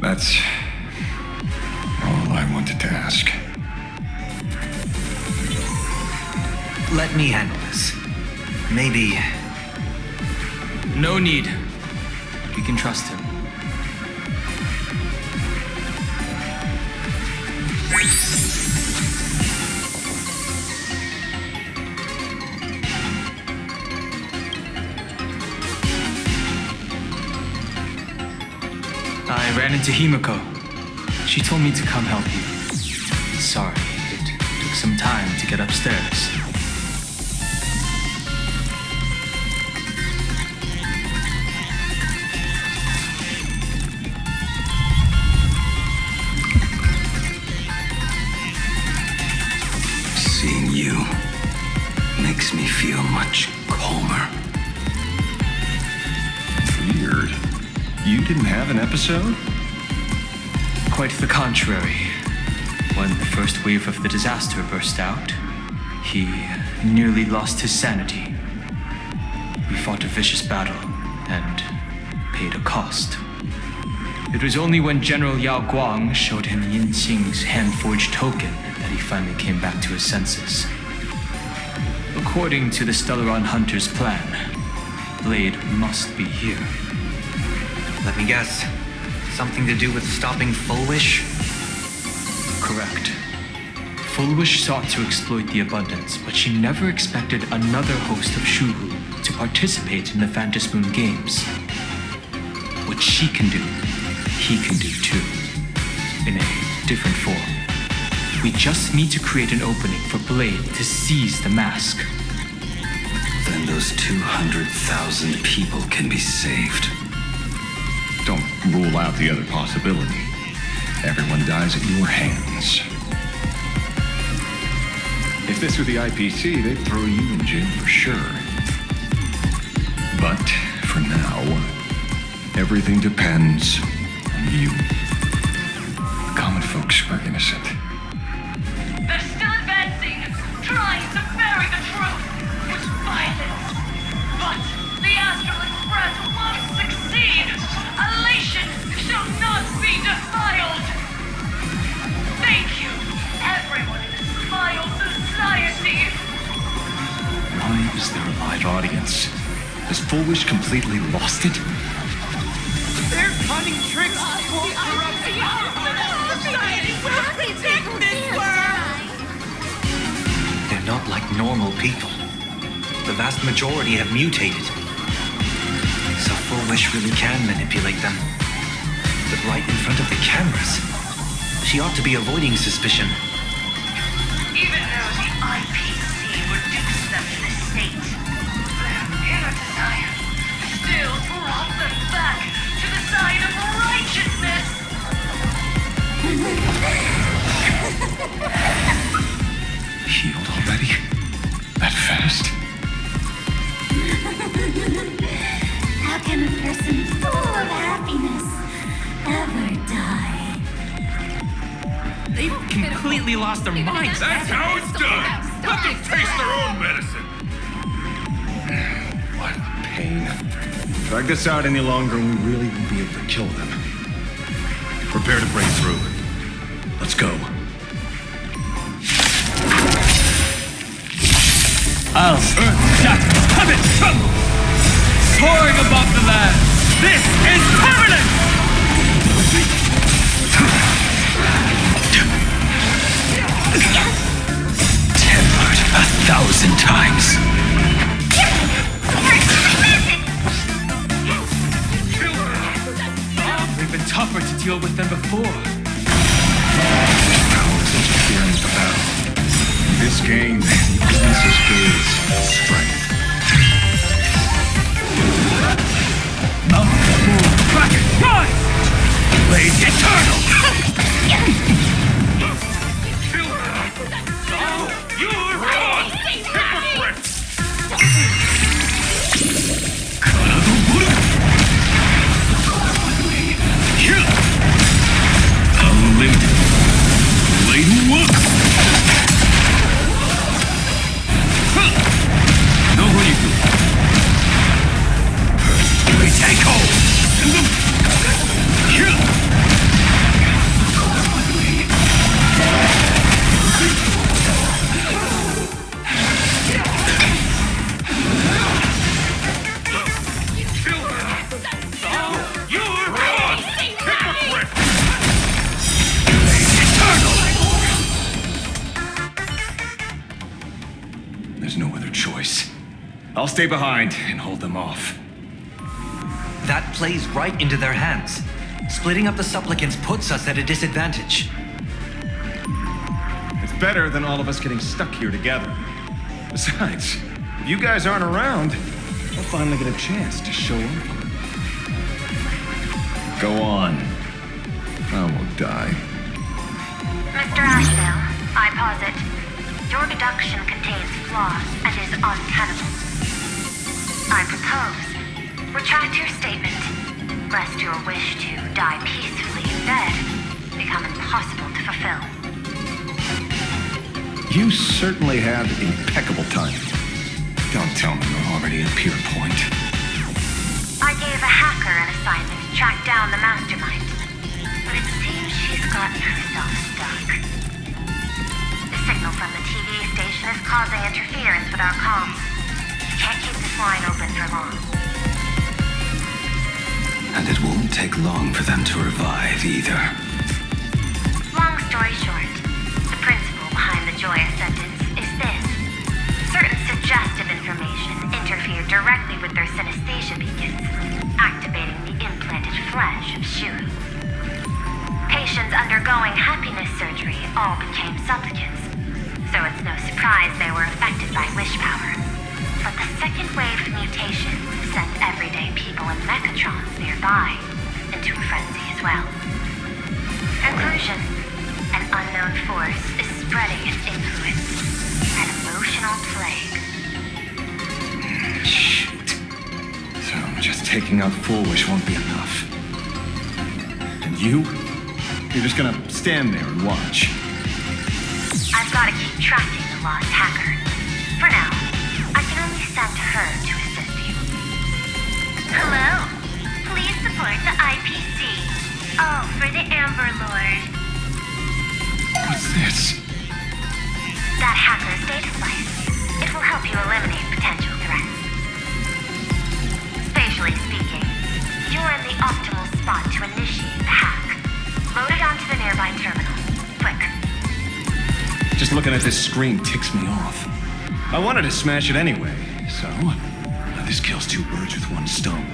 That's all I wanted to ask. Let me handle this. Maybe. No need. We can trust him. I ran into Himiko. She told me to come help you. Sorry, it took some time to get upstairs. Seeing you makes me feel much calmer. Weird. You didn't have an episode? Quite the contrary. When the first wave of the disaster burst out, he nearly lost his sanity. We fought a vicious battle and paid a cost. It was only when General Yao Guang showed him Yin Xing's hand-forged token that he finally came back to his senses. According to the Stellaron Hunter's plan, Blade must be here. Let me guess. Something to do with stopping Full Wish? Correct. Full Wish sought to exploit the abundance, but she never expected another host of Shuru to participate in the Phantom Moon Games. What she can do, he can do too, in a different form. We just need to create an opening for Blade to seize the mask. Then those 200,000 people can be saved. Don't rule out the other possibility. Everyone dies at your hands. If this were the IPC, they'd throw you in jail for sure. But for now, everything depends on you. The common folks are innocent. They're still advancing, trying to bury the truth with violence. But the Astral Express won't succeed. Elation shall not be defiled. Thank you, everyone in this vile society. Why is there a live audience? Has Full Wish completely lost it? Their cunning tricks won't corrupt our society. We'll protect this world. They're not like normal people. The vast majority have mutated. So Full Wish really can manipulate them. But right in front of the cameras, she ought to be avoiding suspicion. Even though the IPC reduced them to the state, their inner desire still brought them back to the side of righteousness. Healed already? That fast? How can a person full of happiness ever die? They've completely lost their minds. That's how it's done. Let them taste their own medicine. What pain. Drag this out any longer and we really won't be able to kill them. Prepare to break through. Let's go. I'll shatter heaven tremble, soaring above the land. This is permanent! Tempered 1,000 times. We've been tougher to deal with than before. Powers interfering with the battle. In this game, the weakness is strength. Mount Moon, Kraken, rise! Blade eternal! You're gone! Hypocrite! Unlimited. Blade walk. Know what you do. We take hold. You're gone! Hypocrite! There's no other choice. I'll stay behind and hold them off. That plays right into their hands. Splitting up the supplicants puts us at a disadvantage. It's better than all of us getting stuck here together. Besides, if you guys aren't around, we'll finally get a chance to show off. Go on. I won't die. Mr. Asheville, I posit, your deduction contains flaws and is untenable. I propose, retract your statement, lest your wish to die peacefully in bed become impossible to fulfill. You certainly have impeccable timing. Don't tell me you're already at Pier Point. I gave a hacker an assignment to track down the mastermind, but it seems she's gotten herself stuck. The signal from the TV station is causing interference with our comms. Can't keep this line open for long. And it won't take long for them to revive either. Long story short, the principle behind the Joya sentence is this. Certain suggestive information interfered directly with their synesthesia beacons, activating the implanted flesh of Shuru. patients undergoing happiness surgery all became supplicants, so it's no surprise they were affected by wish power. But the second wave of mutations sent everyday people in mechatrons nearby into a frenzy as well. Conclusion: an unknown force is spreading its influence. An emotional plague. Shit. So just taking out Foolish won't be enough. And you? You're just gonna stand there and watch. I've got to keep tracking the lost hacker. For now, I can only send her to assist you. Hello. Please support the IPC. Oh, for the Amber Lord. What's this? That hacker's data slice. It will help you eliminate potential threats. Spatially speaking, you're in the optimal spot to initiate the hack. Load it onto the nearby terminal. Quick. Just looking at this screen ticks me off. I wanted to smash it anyway, so this kills two birds with one stone.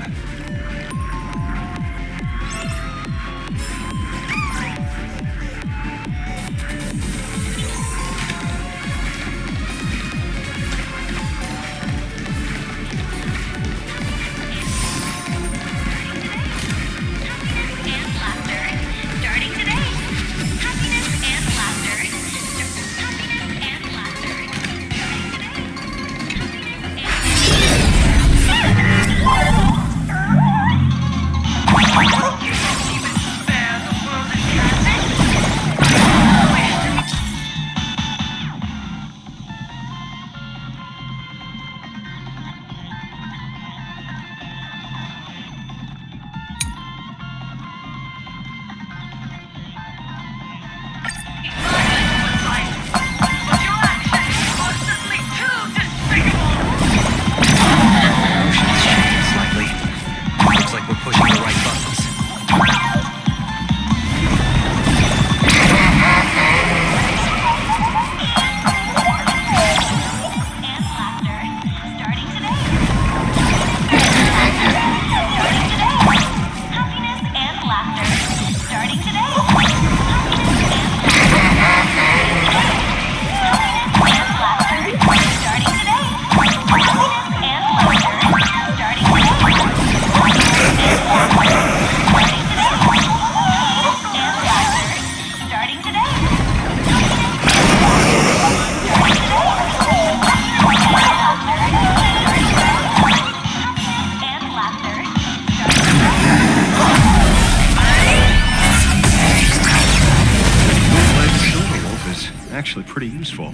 Actually pretty useful. A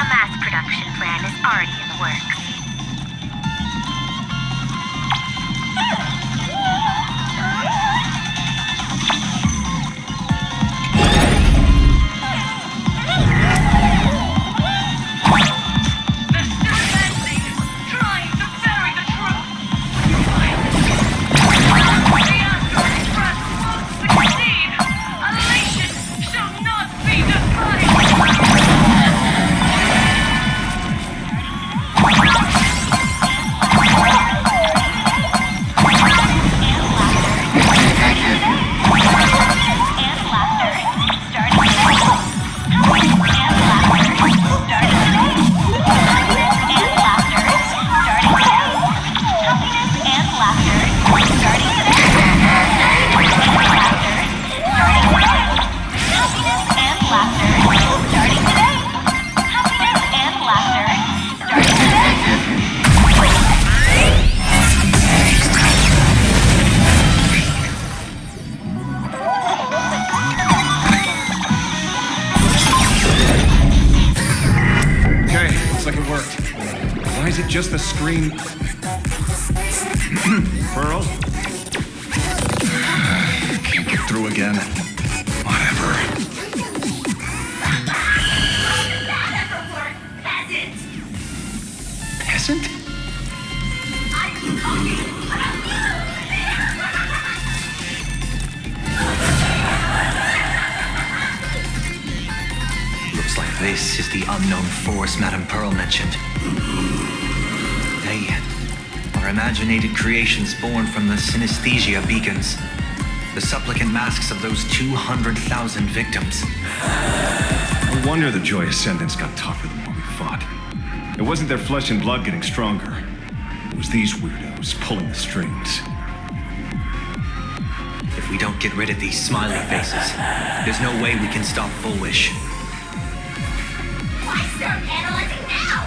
mass production plan is already in the works. Just the screen. Pearl? Can't get through again. Whatever. Peasant? Looks like this is the unknown force Madame Pearl mentioned. They are imaginated creations born from the synesthesia beacons. The supplicant masks of those 200,000 victims. No wonder the Joy Ascendants got tougher the more we fought. It wasn't their flesh and blood getting stronger. It was these weirdos pulling the strings. If we don't get rid of these smiley faces, there's no way we can stop Full Wish. Why start analyzing now?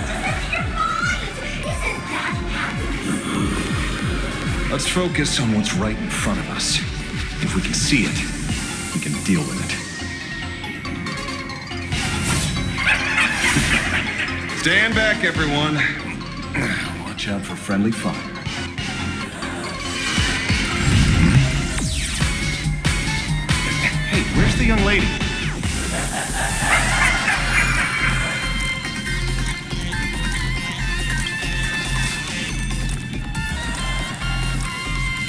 Just into your mind! Isn't that happy? Let's focus on what's right in front of us. If we can see it, we can deal with it. Stand back, everyone. Watch out for friendly fire. Hey, where's the young lady?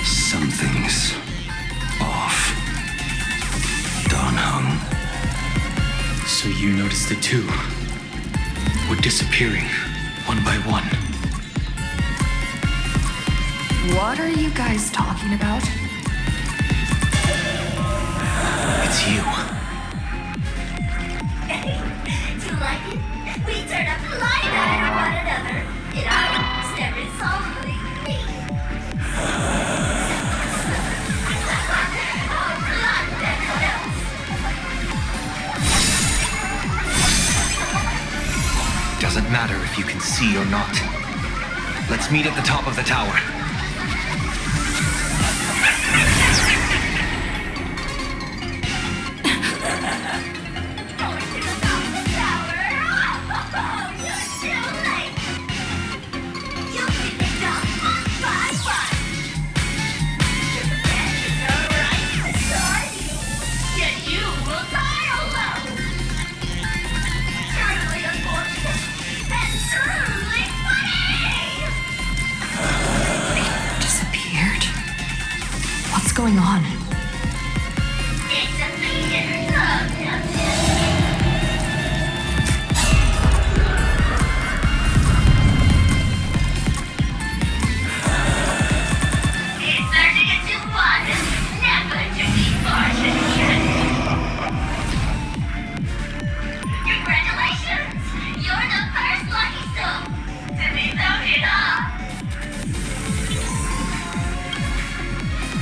Something's off. Dawn Hung. So you noticed it too. We're disappearing, one by one. What are you guys talking about? It's you. Do you like it? We turn up light on one another. In our arms, there is only me. Our blood and what else? Doesn't matter if you can see or not. Let's meet at the top of the tower. Going to the top of the tower. Oh, you're too late. You'll be picked off one by one. Your companions are right beside you. Yet you will die alone. Truly unfortunate and truly funny. Disappeared? What's going on? It's a meeting of nothing. It's learning it to one, never to be fortunate. Congratulations! You're the first lucky soul to be voted off.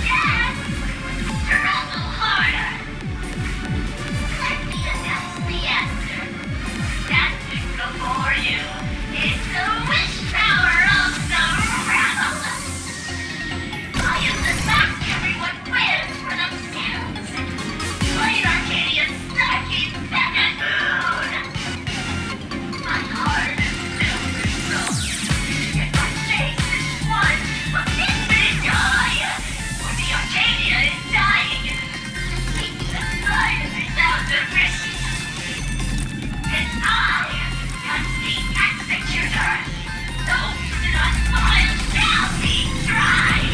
Yes! Struggle harder. Let me announce the answer. Standing before you is the wish power of the rebel. I am the fact everyone wears for themselves. Plain Arcadia's snarky Bennett moon. My heart is filled with gold. Yet my face is one of infinite joy. For the Arcadia is dying. Keep the light without the risk. And I am the executor. Those who do not smile shall be tried.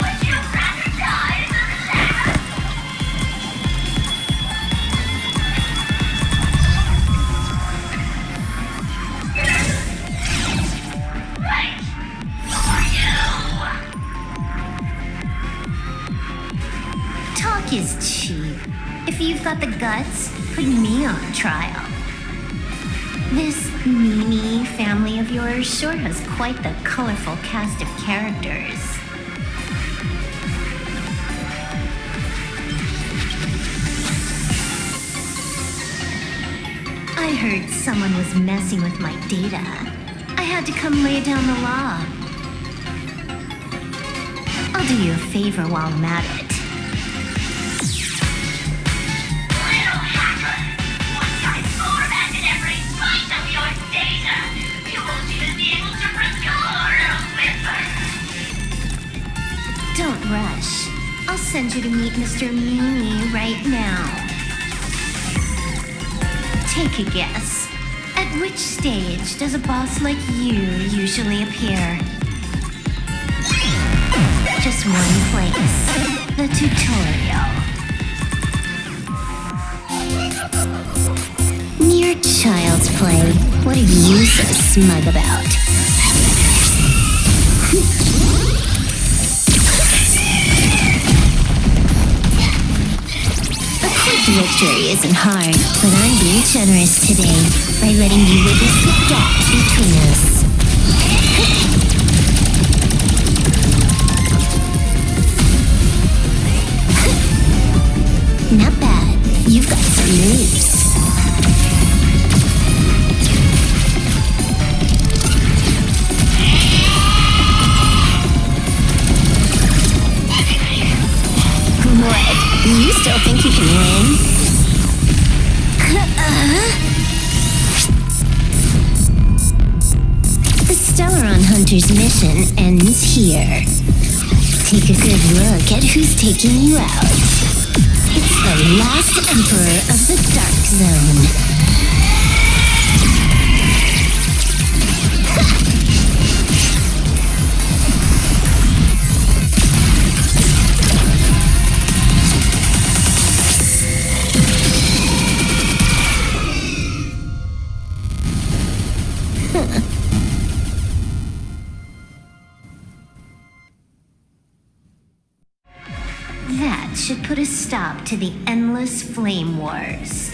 Would you rather die than live? Right for you. Talk is cheap. If you've got the guts, put me on trial. This Mimi family of yours sure has quite the colorful cast of characters. I heard someone was messing with my data. I had to come lay down the law. I'll do you a favor while I'm at it. Little hacker! Once I formatted every byte of your data, you won't even be able to record a whisper! Don't rush. I'll send you to meet Mr. Mimi right now. Take a guess. At which stage does a boss like you usually appear? Just one place. The tutorial. Mere child's play. What are you so smug about? A quick victory isn't hard, but I'm being generous today by letting you witness the gap between us. Not bad. You've got some moves. What? You still think you can win? The Stellaron Hunter's mission ends here. Take a good look at who's taking you out. It's the last Emperor of the Dark Zone. That should put a stop to the endless flame wars.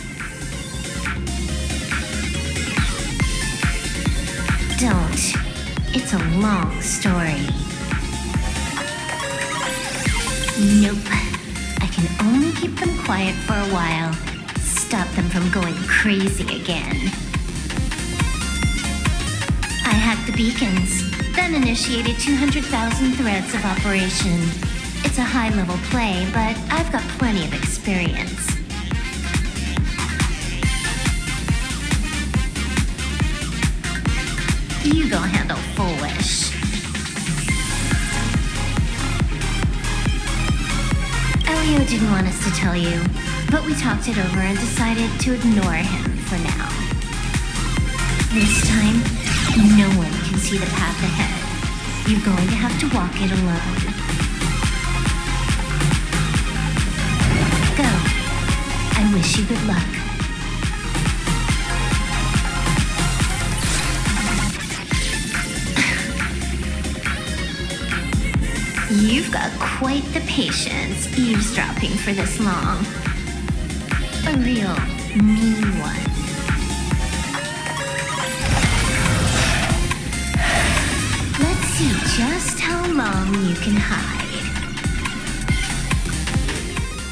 Don't. It's a long story. Nope. I can only keep them quiet for a while. Stop them from going crazy again. I hacked the beacons, then initiated 200,000 threads of operation. It's a high-level play, but I've got plenty of experience. You go handle Full Wish. Elio didn't want us to tell you, but we talked it over and decided to ignore him for now. This time, no one can see the path ahead. You're going to have to walk it alone. Go. I wish you good luck. You've got quite the patience eavesdropping for this long. A real mean one. Let's see just how long you can hide.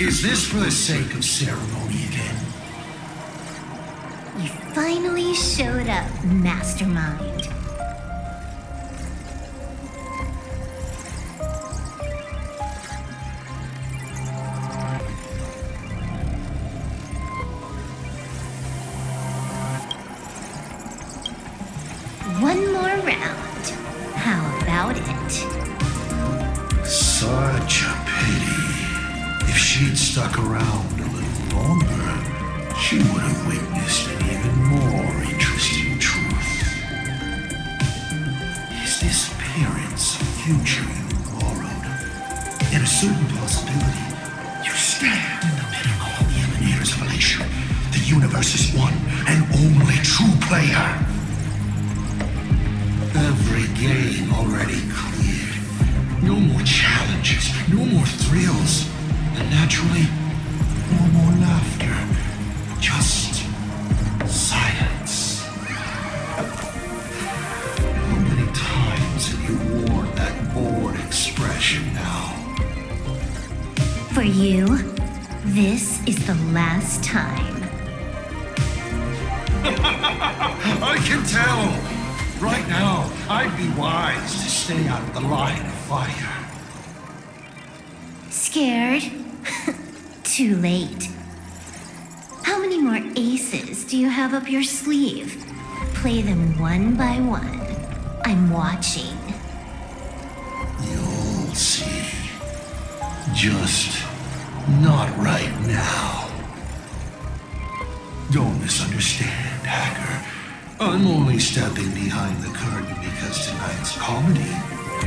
Is this for the sake of ceremony again? You finally showed up, Mastermind. One more round. How about it? Such a pity. If she'd stuck around a little longer, she would have witnessed an even more interesting truth. Is this appearance a future you borrowed? And a certain possibility, you stand in the pinnacle of the Emanators of Elation, the universe's one and only true player. Every game already cleared. No more challenges, no more thrills. And naturally, no more laughter. Just silence. How many times have you worn that bored expression now? For you, this is the last time. I can tell! Right now, I'd be wise to stay out of the line of fire. Scared? Too late. How many more aces do you have up your sleeve? Play them one by one. I'm watching. You'll see. Just not right now. Don't misunderstand, Hacker. I'm only stepping behind the curtain because tonight's comedy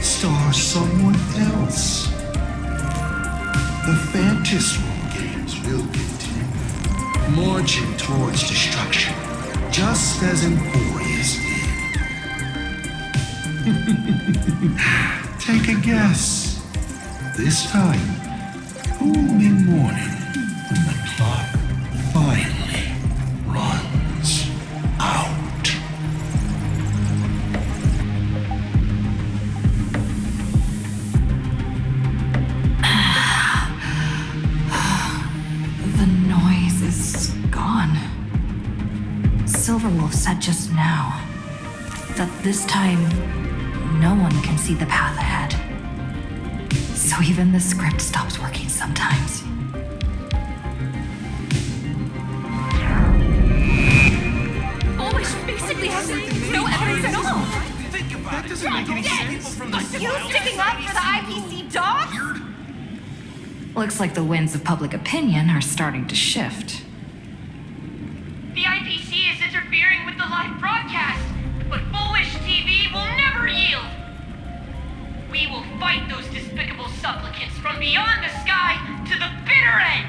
stars someone else. The Fantasmal games will continue, marching towards destruction just as Emporius did. Take a guess. This time, who will be mourning when the clock finally runs out? The noise is gone. Silverwolf said just now that this time no one can see the path ahead. So even the script stops working sometimes. Bullish basically has no evidence at all. That doesn't make any sense. You sticking up for the IPC dog? Looks like the winds of public opinion are starting to shift. The IPC is interfering with the live broadcast, but Bullish TV will never yield. We will fight those despicable supplicants from beyond the sky to the bitter end.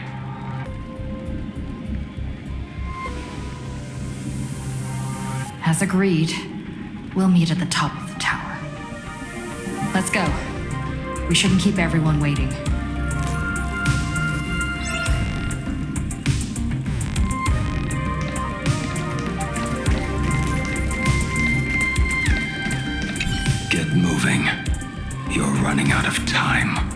As agreed, we'll meet at the top of the tower. Let's go. We shouldn't keep everyone waiting. Get moving. You're running out of time.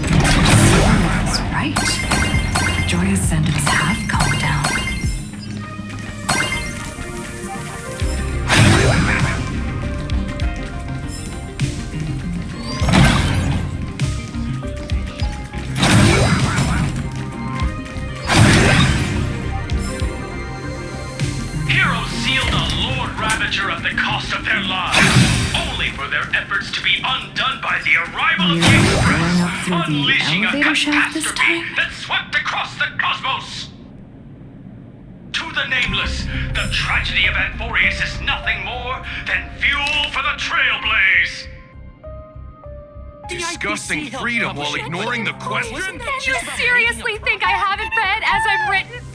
That's right. Joy Ascendants have calmed down. Heroes sealed a Lord Ravager at the cost of their lives, only for their efforts to be undone by the arrival of the You're Express, going up through the unleashing a elevator shaft this catastrophe time? that swept across the cosmos. To the nameless, the tragedy of Anforius is nothing more than fuel for the Trailblaze. Discussing freedom while ignoring the question? You seriously think I haven't read as I've written?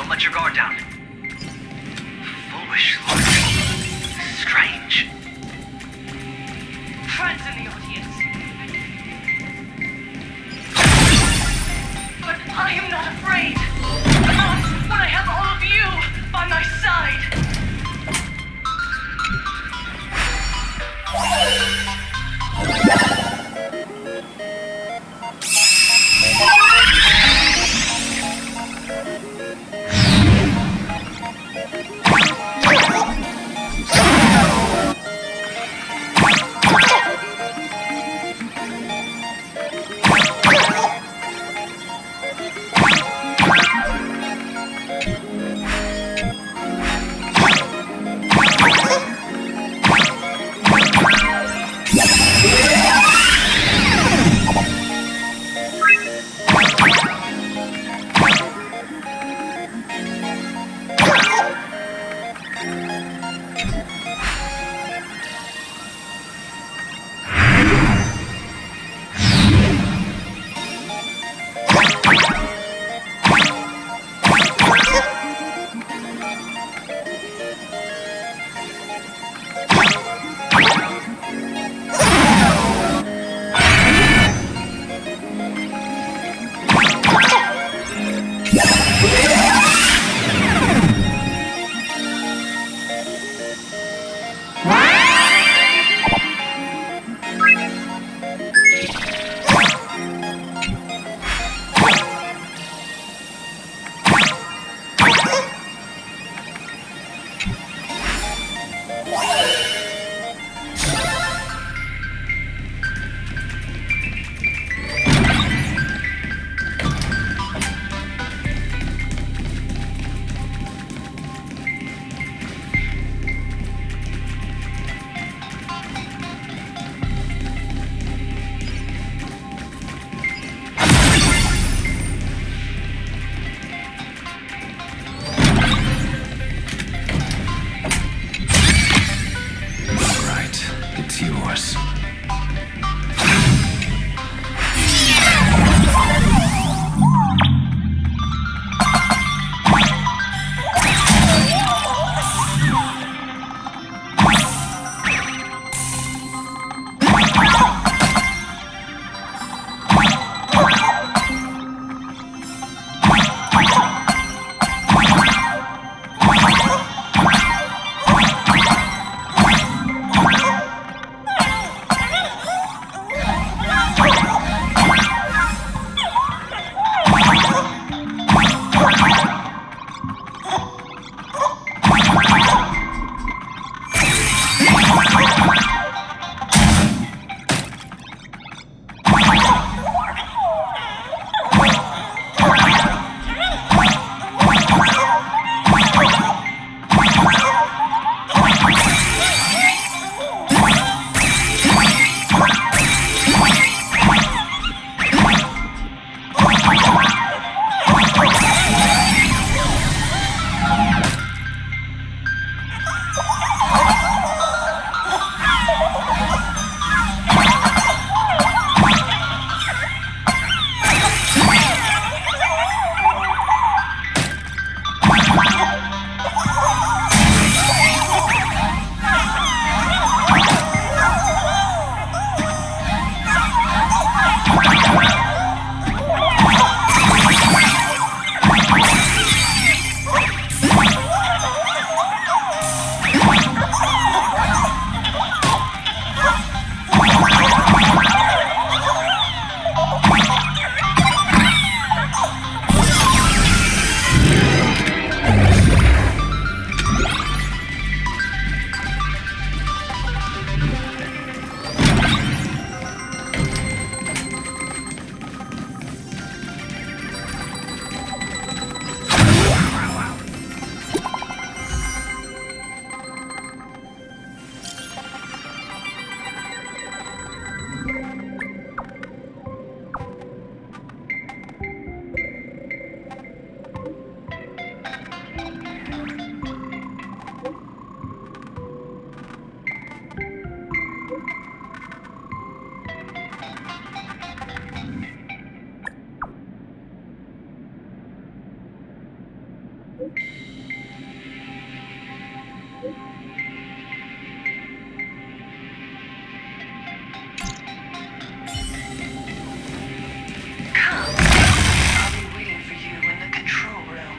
Don't let your guard down. Foolish look. Strange. Friends in the audience. But I am not afraid. Not when I have all of you by my side. Come. I'll be waiting for you in the control room.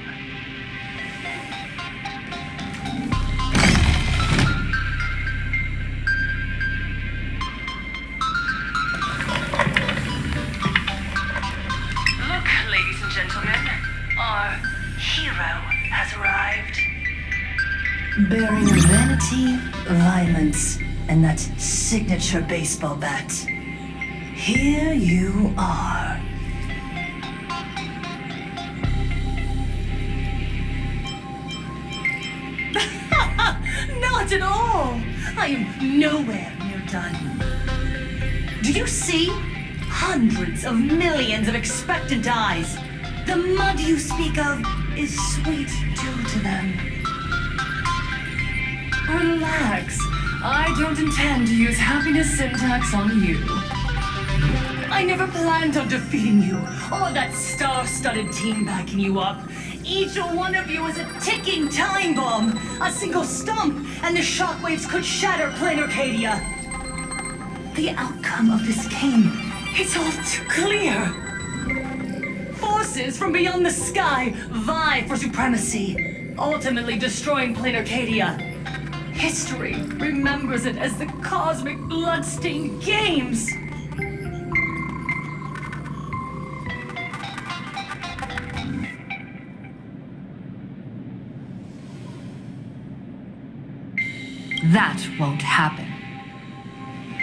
Look, ladies and gentlemen, our hero has arrived. Bearing vanity, violence, and that signature baseball bat. Here you are. Not at all! I am nowhere near done. Do you see? Hundreds of millions of expectant eyes. The mud you speak of is sweet too to them. Relax. I don't intend to use happiness syntax on you. I never planned on defeating you, or that star-studded team backing you up. Each one of you is a ticking time bomb. A single stump, and the shockwaves could shatter plain Arcadia. The outcome of this game, it's all too clear. Forces from beyond the sky vie for supremacy, ultimately destroying plain Arcadia. History remembers it as the cosmic bloodstained games. That won't happen.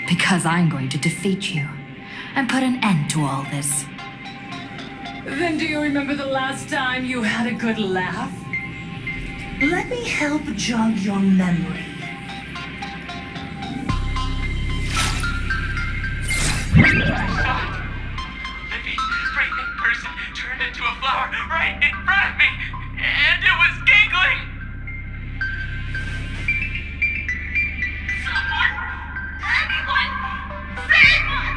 Because I'm going to defeat you and put an end to all this. Then do you remember the last time you had a good laugh? Let me help jog your memory. Living, breathing person turned into a flower right in front of me, and it was giggling. Someone, anyone, save us!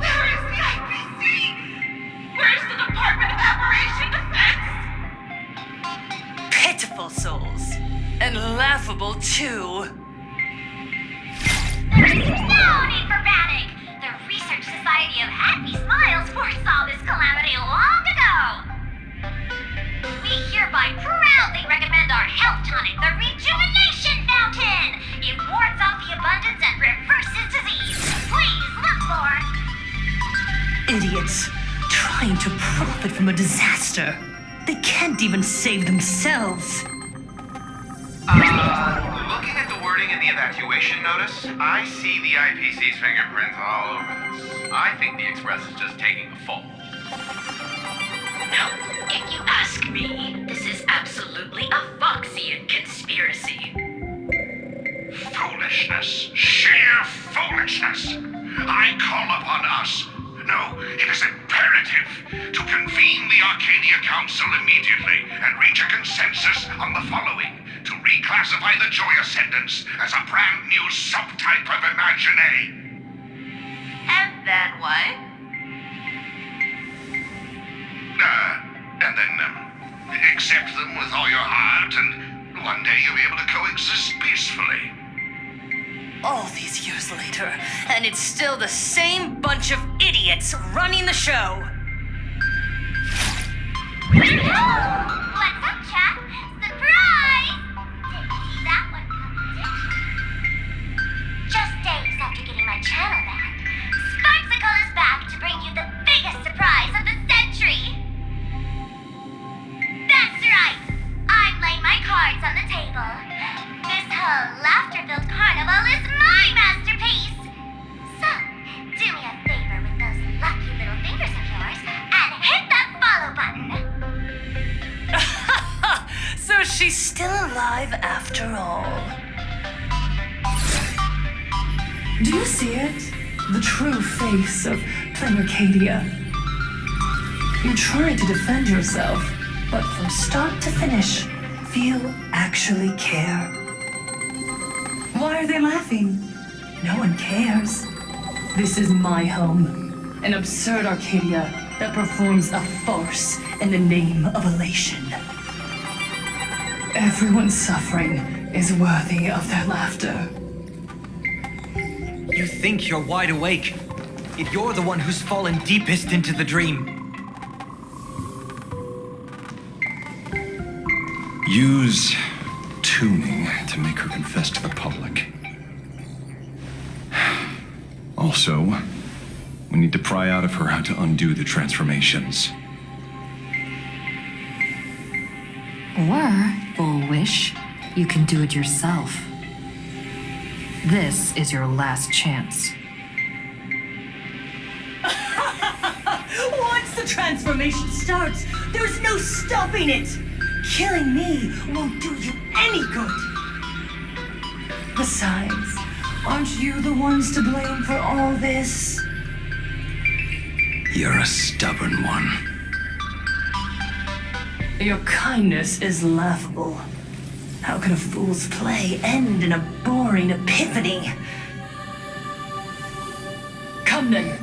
Where is the IPC? Where's the Department of Operation Defense? Pitiful souls. And laughable too. There is no need for panic. The Research Society of Happy Smiles foresaw this calamity long ago. We hereby proudly recommend our health tonic, the Rejuvenation Fountain. It wards off the abundance and reverses disease. Please look for... Idiots. Trying to profit from a disaster. They can't even save themselves. Looking at the wording in the evacuation notice, I see the IPC's fingerprints all over this. I think the Express is just taking a fall. No, if you ask me, this is absolutely a Foxian conspiracy. Foolishness. Sheer foolishness. I call upon us. No, it is imperative to convene the Arcadia Council immediately and reach a consensus on the following. To reclassify the Joy Ascendants as a brand new subtype of Imagine. And then what? And then, accept them with all your heart, and one day you'll be able to coexist peacefully. All these years later, and it's still the same bunch of idiots running the show. What's up, chat? Surprise! Didn't see that one coming, did you? Just days after getting my channel back, Sparksicle is back to bring you the biggest surprise of the century. That's right! I'm laying my cards on the table. This whole laughter-filled carnival is my masterpiece! So, do me a favor with those lucky little fingers of yours and hit that follow button! So she's still alive after all. Do you see it? The true face of plain Arcadia. You try to defend yourself, but from start to finish, few actually care. Why are they laughing? No one cares. This is my home, an absurd Arcadia that performs a farce in the name of elation. Everyone's suffering is worthy of their laughter. You think you're wide awake, yet you're the one who's fallen deepest into the dream. Use tuning to make her confess to the public. Also, we need to pry out of her how to undo the transformations. Or, full wish, you can do it yourself. This is your last chance. Once the transformation starts, there's no stopping it! Killing me won't do you any good! Besides, aren't you the ones to blame for all this? You're a stubborn one. Your kindness is laughable. How can a fool's play end in a boring epiphany? Come then.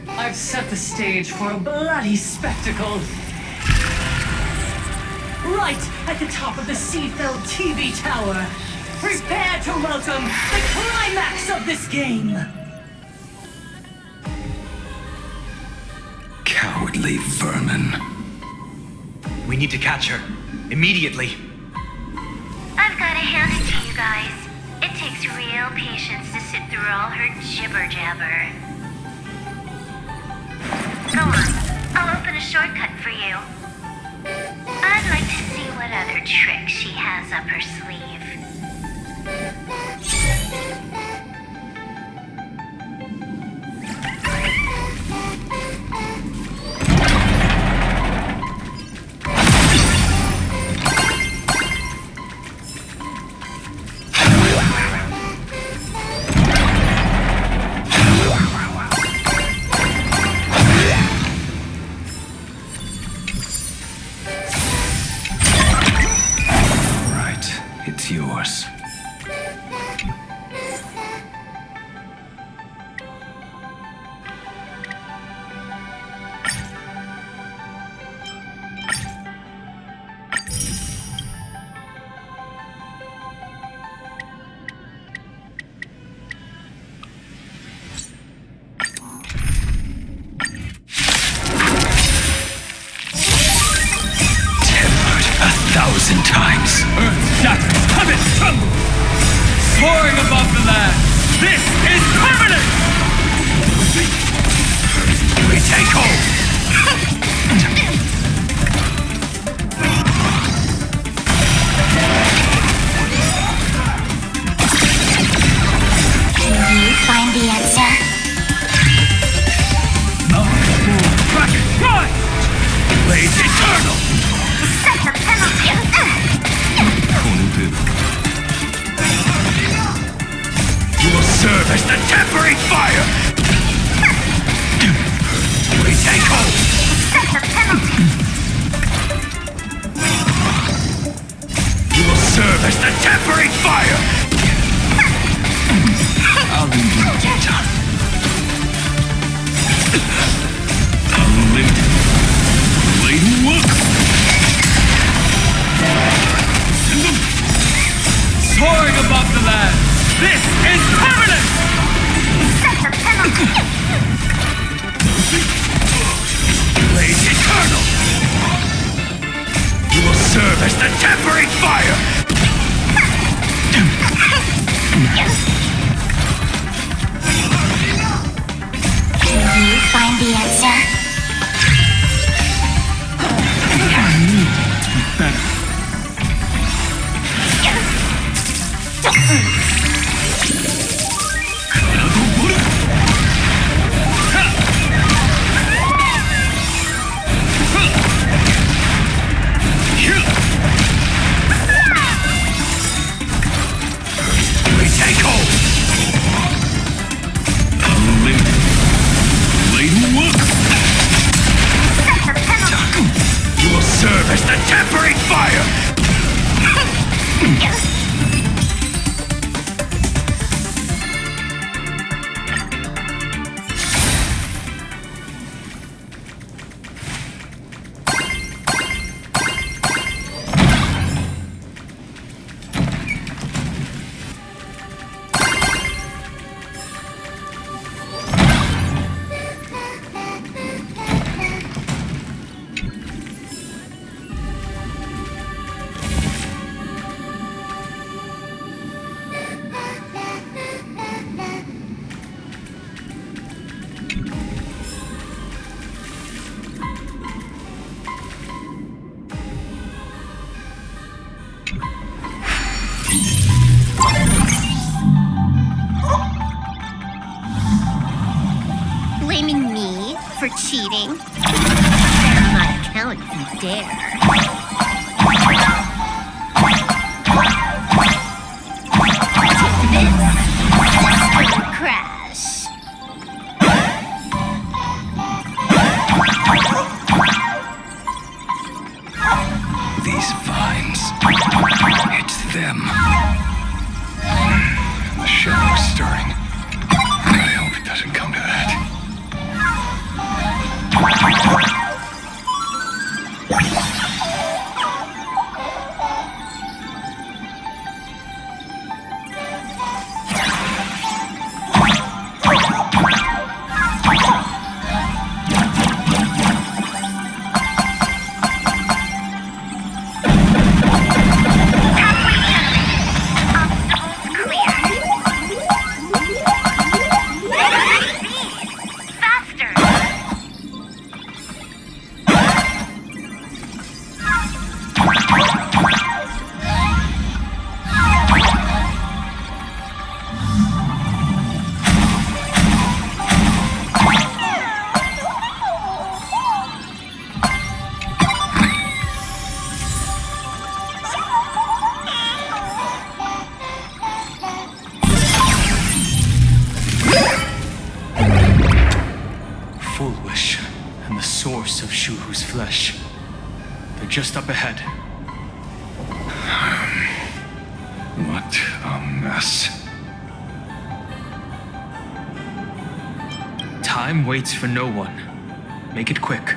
I've set the stage for a bloody spectacle. Right at the top of the Seafeld TV tower. Prepare to welcome the climax of this game. Cowardly vermin. We need to catch her. Immediately. I've got to hand it to you guys. It takes real patience to sit through all her jibber-jabber. Go on. I'll open a shortcut for you. I'd like to see what other tricks she has up her sleeve. It's yours. Tempered 1,000 times. Earth-shattering heavens tremble! Soaring above the land, this is permanent! We take hold! Can you find the answer? Dragon, rise! Blades eternal! Set the penalty! You will serve as the tempering fire! We take hold! Set the penalty! You will serve as the tempering fire! I'll leave you done. Unlimited. Blade look! Soaring above the land, this is permanent! Set the penalty! Blades eternal! You will serve as the tempering fire! Can you find the answer? We take hold! Unlimited. Blade look! Set the penalty! You will serve Blaming me for cheating? Share my account if you dare. This will crash. These vines. It's them. The shadow's stirring. I hope it doesn't come to that. And the source of Shuhu's flesh. They're just up ahead. What a mess. Time waits for no one. Make it quick.